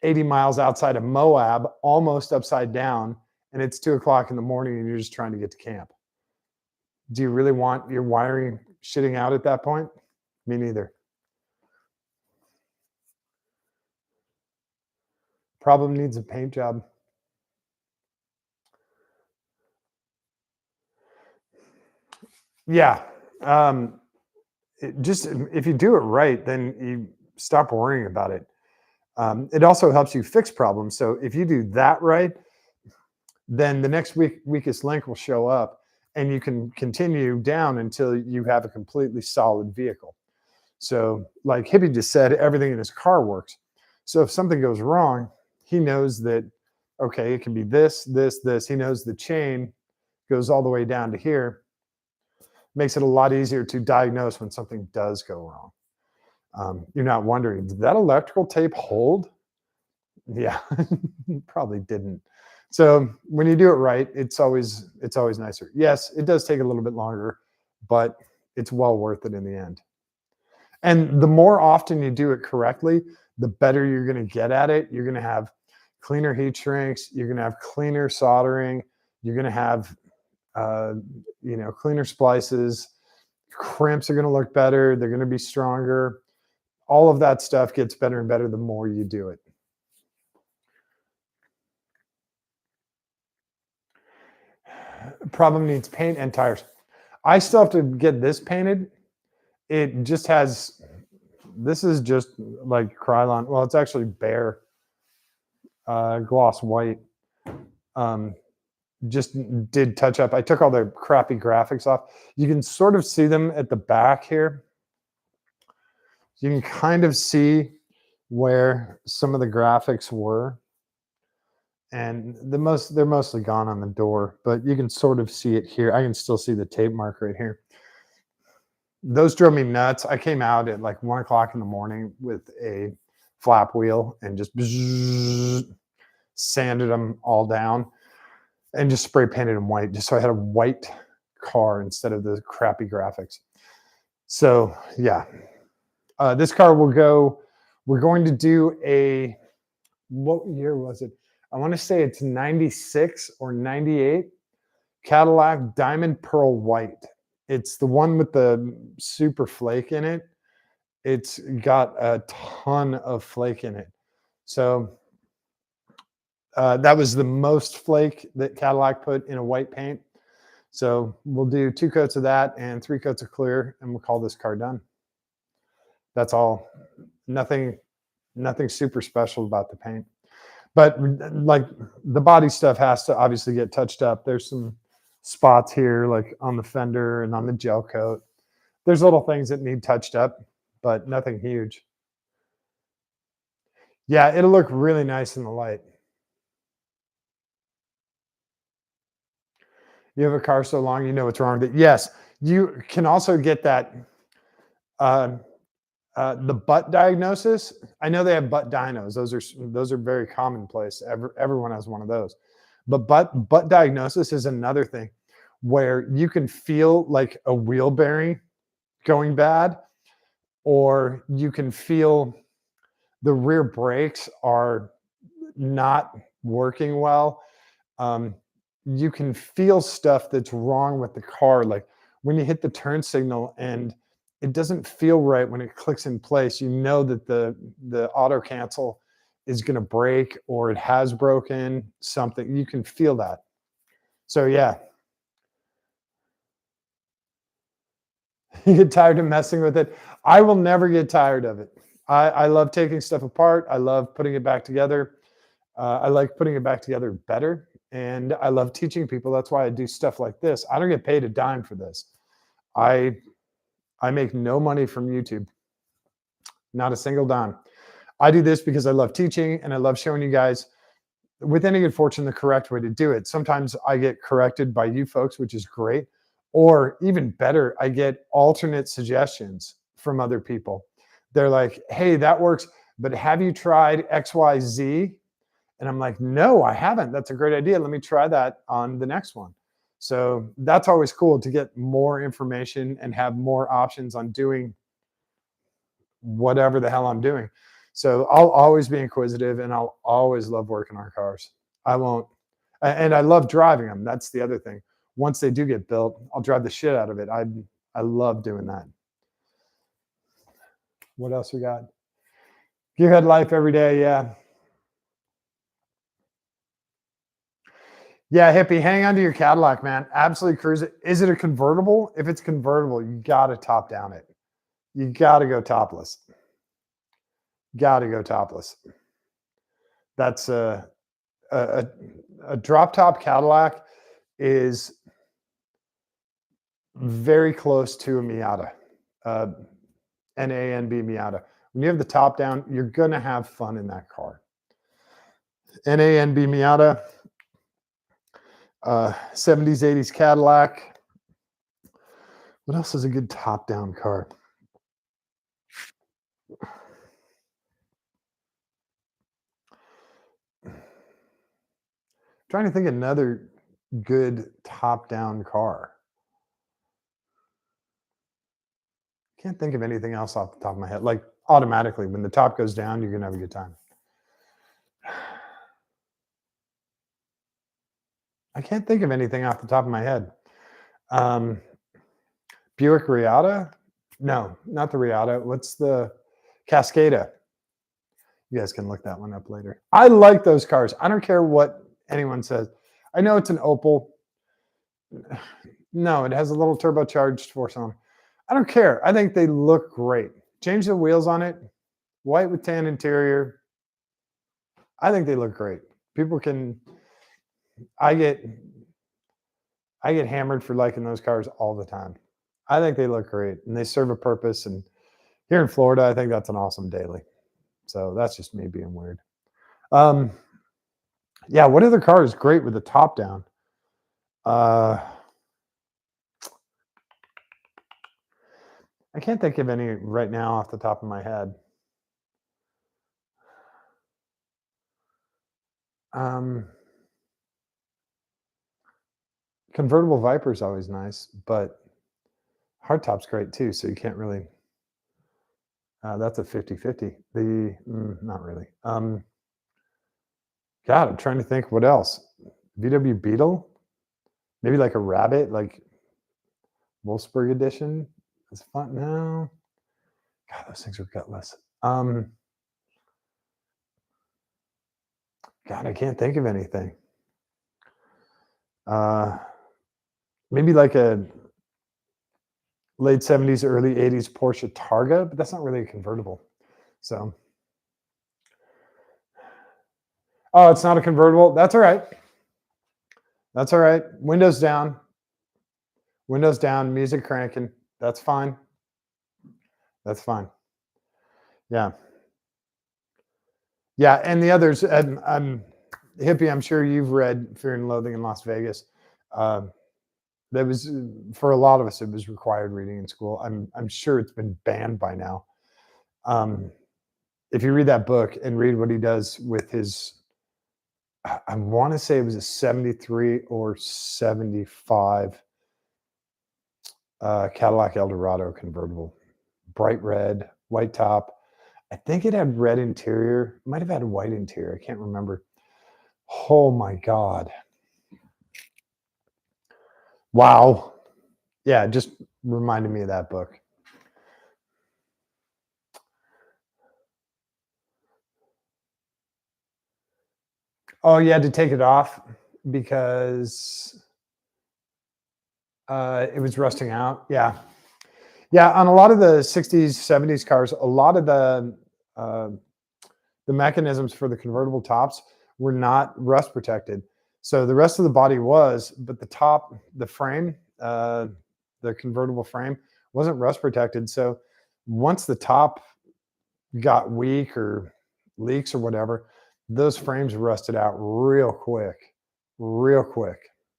80 miles outside of Moab, almost upside down, and it's 2 o'clock in the morning and you're just trying to get to camp. Do you really want your wiring shitting out at that point? Me neither. Problem needs a paint job. Yeah. Just if you do it right, then you stop worrying about it. It also helps you fix problems. So if you do that right, then the next weakest link will show up and you can continue down until you have a completely solid vehicle. So, like Hippie just said, everything in his car works. So if something goes wrong, he knows that, okay, it can be this, this, this. He knows the chain goes all the way down to here. Makes it a lot easier to diagnose when something does go wrong. You're not wondering, did that electrical tape hold? Yeah, probably didn't. So when you do it right, it's always nicer. Yes, it does take a little bit longer, but it's well worth it in the end. And the more often you do it correctly, the better you're going to get at it. You're going to have cleaner heat shrinks. You're going to have cleaner soldering. You're going to have, cleaner splices. Crimps are going to look better. They're going to be stronger. All of that stuff gets better and better the more you do it. Problem needs paint and tires. I still have to get this painted. It just has, this is just like Krylon. Well, it's actually bare gloss white. Just did touch up. I took all the crappy graphics off. You can sort of see them at the back here. You can kind of see where some of the graphics were. And they're mostly gone on the door, but you can sort of see it here. I can still see the tape mark right here. Those drove me nuts. I came out at like 1 o'clock in the morning with a flap wheel and just sanded them all down and just spray painted them white, just so I had a white car instead of the crappy graphics. So yeah, this car will go. We're going to do a, what year was it? I want to say it's 96 or 98 Cadillac Diamond Pearl White. It's the one with the super flake in it. It's got a ton of flake in it. So that was the most flake that Cadillac put in a white paint. So we'll do 2 coats of that and 3 coats of clear, and we'll call this car done. That's all. Nothing super special about the paint. But like the body stuff has to obviously get touched up. There's some spots here, like on the fender and on the gel coat. There's little things that need touched up, but nothing huge. Yeah, it'll look really nice in the light. You have a car so long, you know what's wrong with it. Yes, you can also get that uh, the butt diagnosis. I know they have butt dynos. Those are very commonplace. Everyone has one of those. But butt diagnosis is another thing where you can feel like a wheel bearing going bad, or you can feel the rear brakes are not working well. You can feel stuff that's wrong with the car, like when you hit the turn signal and it doesn't feel right when it clicks in place. You know that the auto cancel is going to break, or it has broken something. You can feel that. So yeah, you get tired of messing with it. I will never get tired of it. I love taking stuff apart. I love putting it back together. I like putting it back together better. And I love teaching people. That's why I do stuff like this. I don't get paid a dime for this. I make no money from YouTube, not a single dime. I do this because I love teaching and I love showing you guys with any good fortune, the correct way to do it. Sometimes I get corrected by you folks, which is great. Or even better, I get alternate suggestions from other people. They're like, hey, that works, but have you tried XYZ? And I'm like, no, I haven't. That's a great idea. Let me try that on the next one. So that's always cool to get more information and have more options on doing whatever the hell I'm doing. So I'll always be inquisitive and I'll always love working on cars. I won't, and I love driving them. That's the other thing. Once they do get built, I'll drive the shit out of it. I love doing that. What else we got? Gearhead life every day. Yeah. Yeah, hippie, hang on to your Cadillac, man. Absolutely cruise it. Is it a convertible? If it's convertible, you got to top down it. You got to go topless. Got to go topless. That's a, a drop top Cadillac is very close to a Miata, uh, an A and B Miata. When you have the top down, you're going to have fun in that car. An A and B Miata, 70s, 80s Cadillac. What else is a good top down car? Trying to think another good top down car. Can't think of anything else off the top of my head. Like automatically, when the top goes down, you're going to have a good time. I can't think of anything off the top of my head. Buick Riata? No, not the Riata. What's the Cascada? You guys can look that one up later. I like those cars. I don't care what anyone says. I know it's an Opel. No, it has a little turbocharged force on. I don't care. I think they look great. Change the wheels on it. White with tan interior. I think they look great. People can. I get hammered for liking those cars all the time. I think they look great and they serve a purpose. And here in Florida, I think that's an awesome daily. So that's just me being weird. Yeah, what other car is great with the top down? I can't think of any right now off the top of my head. Convertible Viper is always nice, but hardtop's great too. So you can't really. That's a 50-50. Not really. God, I'm trying to think what else. VW Beetle, maybe like a Rabbit, like Wolfsburg edition. It's fun. No, God, those things are gutless. God, I can't think of anything. Maybe like a late 70s, early 80s Porsche Targa, but that's not really a convertible. So, oh, it's not a convertible. That's all right. That's all right. Windows down. Windows down, music cranking. That's fine. That's fine. Yeah. Yeah. And the others, I'm hippie. I'm sure you've read Fear and Loathing in Las Vegas. That was for a lot of us. It was required reading in school. I'm sure it's been banned by now. If you read that book and read what he does with his, I want to say it was a 73 or 75 Cadillac Eldorado convertible, bright red, white top. I think it had red interior. Might have had a white interior. I can't remember. Oh my God. Wow. Yeah, it just reminded me of that book. Oh, you had to take it off because it was rusting out. Yeah. Yeah, on a lot of the 60s, 70s cars, a lot of the mechanisms for the convertible tops were not rust protected. So the rest of the body was, but the top, the frame, the convertible frame wasn't rust protected. So once the top got weak or leaks or whatever, those frames rusted out real quick,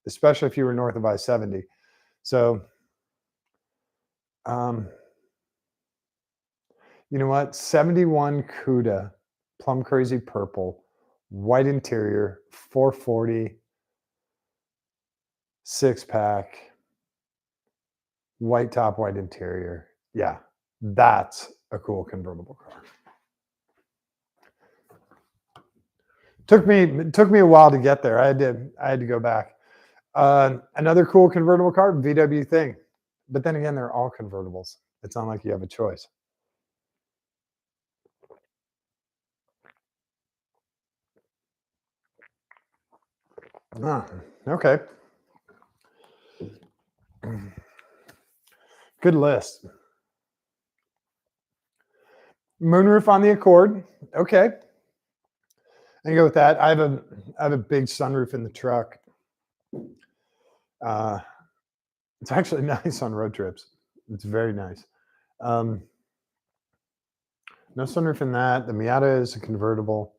especially if you were north of I-70. So, um, you know what? 71 CUDA, plum crazy purple, white interior, 440, six pack, white top, white interior. Yeah, that's a cool convertible car. Took me a while to get there. I had to go back. Another cool convertible car, VW thing. But then again, they're all convertibles. It's not like you have a choice. Ah, okay. Good list. Moonroof on the Accord. Okay. I go with that. I have a big sunroof in the truck. Uh, it's actually nice on road trips. It's very nice. Um, no sunroof in that. The Miata is a convertible.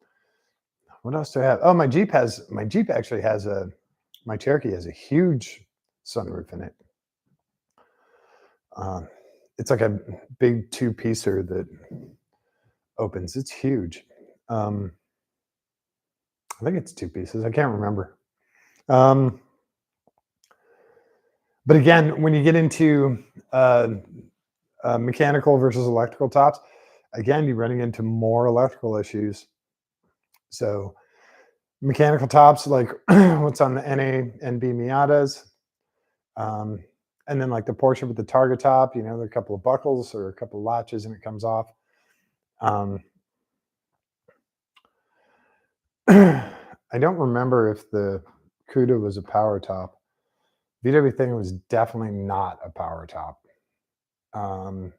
What else do I have? Oh, my Jeep actually has my Cherokee has a huge sunroof in it. It's like a big two-piecer that opens. It's huge. I think it's two pieces. I can't remember. But again, when you get into mechanical versus electrical tops, again, you're running into more electrical issues. So mechanical tops, like what's on the NA, NB Miatas, and then like the Porsche with the Targa top, you know, there are a couple of buckles or a couple of latches and it comes off. I don't remember if the CUDA was a power top. VW thing was definitely not a power top. Oh,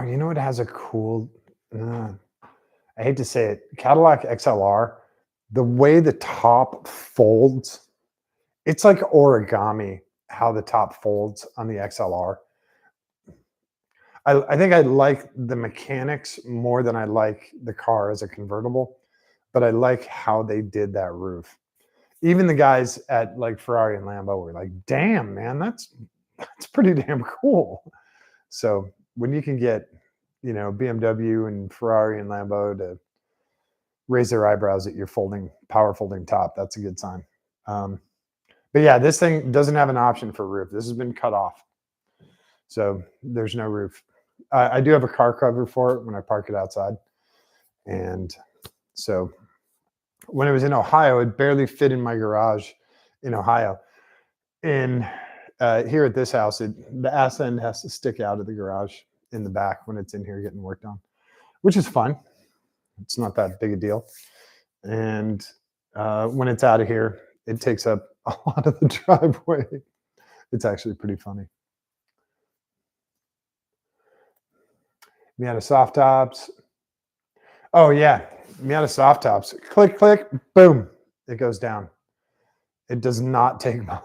you know what has a cool? I hate to say it, Cadillac XLR. The way the top folds, it's like origami. How the top folds on the XLR. I think I like the mechanics more than I like the car as a convertible, but I like how they did that roof. Even the guys at like Ferrari and Lambo were like, "Damn, man, that's pretty damn cool." So when you can get, you know, BMW and Ferrari and Lambo to raise their eyebrows at your power folding top, that's a good sign. But yeah, this thing doesn't have an option for roof. This has been cut off, so there's no roof. I do have a car cover for it when I park it outside, and so when it was in Ohio, it barely fit in my garage in Ohio. And here at this house, the ass end has to stick out of the garage in the back when it's in here getting worked on, which is fun. It's not that big a deal. And when it's out of here, it takes up a lot of the driveway. It's actually pretty funny. Miata soft tops. Oh yeah, Miata soft tops. Click, click, boom, it goes down. It does not take much.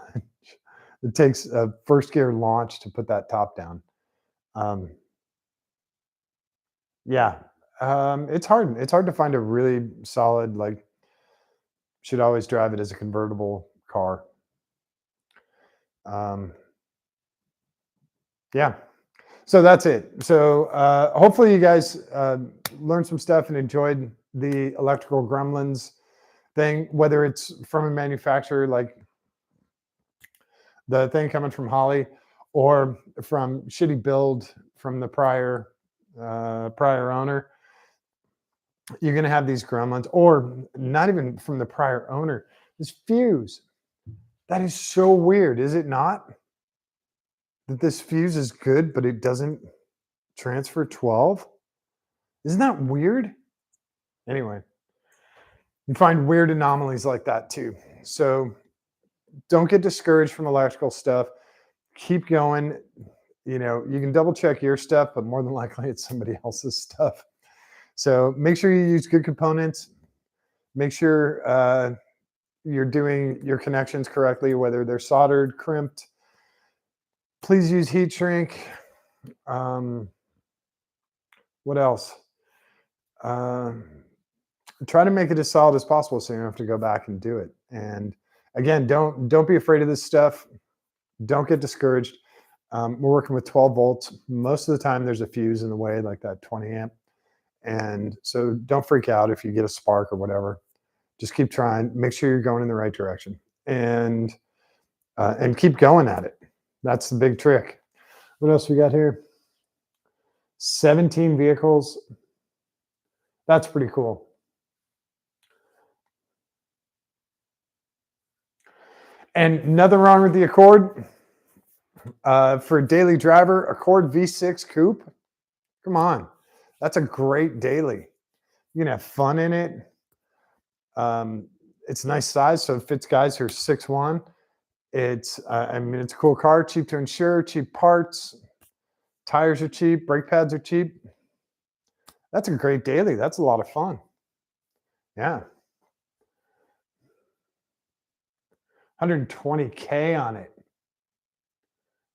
It takes a first gear launch to put that top down. Yeah, it's hard. It's hard to find a really solid, like, should always drive it as a convertible car. Um, yeah, so that's it. So hopefully you guys learned some stuff and enjoyed the electrical gremlins thing, whether it's from a manufacturer like the thing coming from Holly or from shitty build from the prior owner. You're going to have these gremlins, or not even from the prior owner. This fuse, that is so weird, is it not? That this fuse is good, but it doesn't transfer 12? Isn't that weird? Anyway, you find weird anomalies like that too. So don't get discouraged from electrical stuff. Keep going. You know, you can double check your stuff, but more than likely it's somebody else's stuff. So make sure you use good components. Make sure you're doing your connections correctly, whether they're soldered, crimped. Please use heat shrink. What else? Um, try to make it as solid as possible so you don't have to go back and do it. And again, don't be afraid of this stuff. Don't get discouraged. We're working with 12 volts. Most of the time, there's a fuse in the way, like that 20 amp. And so don't freak out if you get a spark or whatever. Just keep trying. Make sure you're going in the right direction, and keep going at it. That's the big trick. What else we got here? 17 vehicles. That's pretty cool. And nothing wrong with the Accord. For a daily driver, Accord V6 Coupe. Come on. That's a great daily. You can have fun in it. It's a nice size, so it fits guys who are 6'1". It's a cool car, cheap to insure, cheap parts, tires are cheap, brake pads are cheap. That's a great daily. That's a lot of fun. Yeah. 120K on it.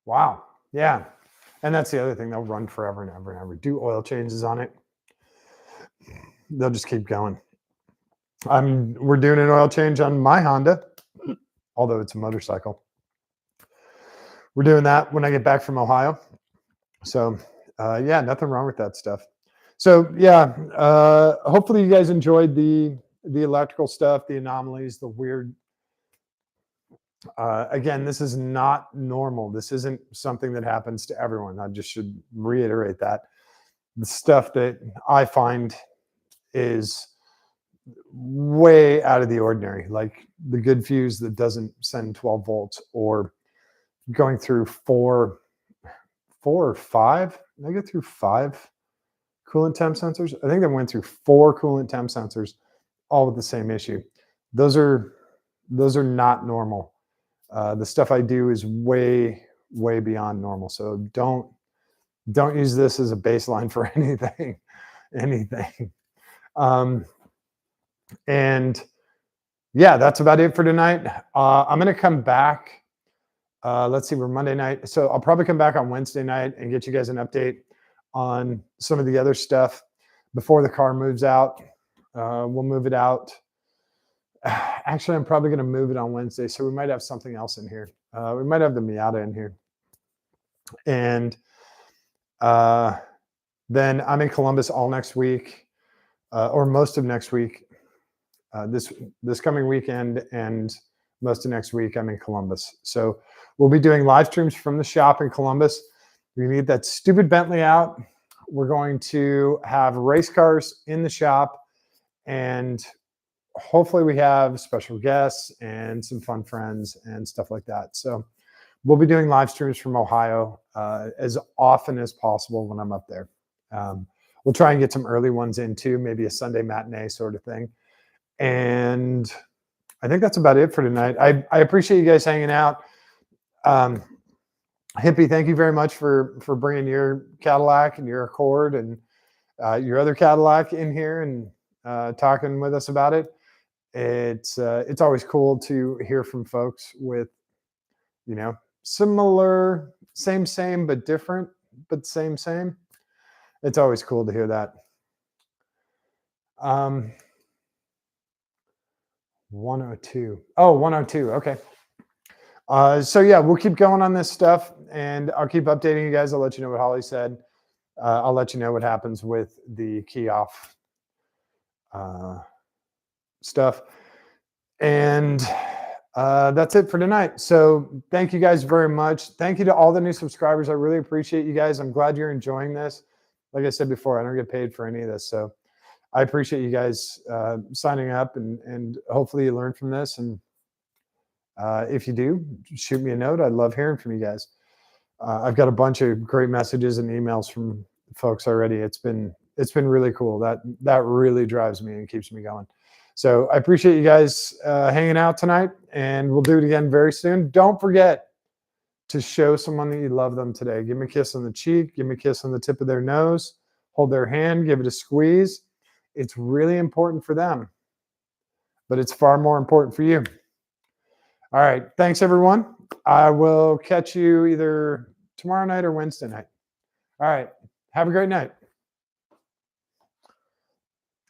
Wow. Yeah. And that's the other thing. They'll run forever and ever and ever. Do oil changes on it. They'll just keep going. We're doing an oil change on my Honda, although it's a motorcycle. We're doing that when I get back from Ohio. So yeah, nothing wrong with that stuff. So yeah, hopefully you guys enjoyed the electrical stuff, the anomalies, the weird. Again, this is not normal. This isn't something that happens to everyone. I just should reiterate that. The stuff that I find is way out of the ordinary, like the good fuse that doesn't send 12 volts, or going through four or five. They go through 5 coolant temp sensors. I think they went through 4 coolant temp sensors, all with the same issue. Those are not normal. The stuff I do is way beyond normal. So don't use this as a baseline for anything. And yeah, that's about it for tonight. I'm going to come back. Let's see, we're Monday night. So I'll probably come back on Wednesday night and get you guys an update on some of the other stuff before the car moves out. We'll move it out. Actually, I'm probably going to move it on Wednesday. So we might have something else in here. We might have the Miata in here. And then I'm in Columbus all next week, or most of next week. This coming weekend and most of next week, I'm in Columbus. So we'll be doing live streams from the shop in Columbus. We're going to get that stupid Bentley out. We're going to have race cars in the shop, and hopefully we have special guests and some fun friends and stuff like that. So we'll be doing live streams from Ohio as often as possible when I'm up there. We'll try and get some early ones in too, maybe a Sunday matinee sort of thing. And I think that's about it for tonight. I appreciate you guys hanging out. Hippie, thank you very much for bringing your Cadillac and your Accord and your other Cadillac in here and talking with us about it. It's always cool to hear from folks with, similar, same, but different, but same. It's always cool to hear that. 102. Oh, 102. Okay. So yeah, we'll keep going on this stuff, and I'll keep updating you guys. I'll let you know what Holly said. I'll let you know what happens with the key off stuff. And that's it for tonight. So thank you guys very much. Thank you to all the new subscribers. I really appreciate you guys. I'm glad you're enjoying this. Like I said before, I don't get paid for any of this. So I appreciate you guys signing up, and hopefully you learn from this. And if you do, shoot me a note. I love hearing from you guys. I've got a bunch of great messages and emails from folks already. It's been really cool. That really drives me and keeps me going. So I appreciate you guys hanging out tonight, and we'll do it again very soon. Don't forget to show someone that you love them today. Give them a kiss on the cheek. Give them a kiss on the tip of their nose. Hold their hand. Give it a squeeze. It's really important for them, but it's far more important for you. All right. Thanks, everyone. I will catch you either tomorrow night or Wednesday night. All right. Have a great night.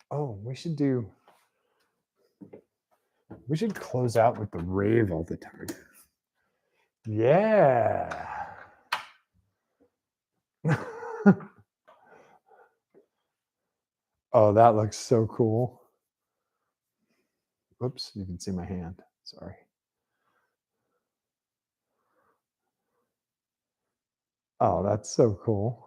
Oh, we should close out with the rave all the time. Yeah. Oh, that looks so cool. Oops, you can see my hand. Sorry. Oh, that's so cool.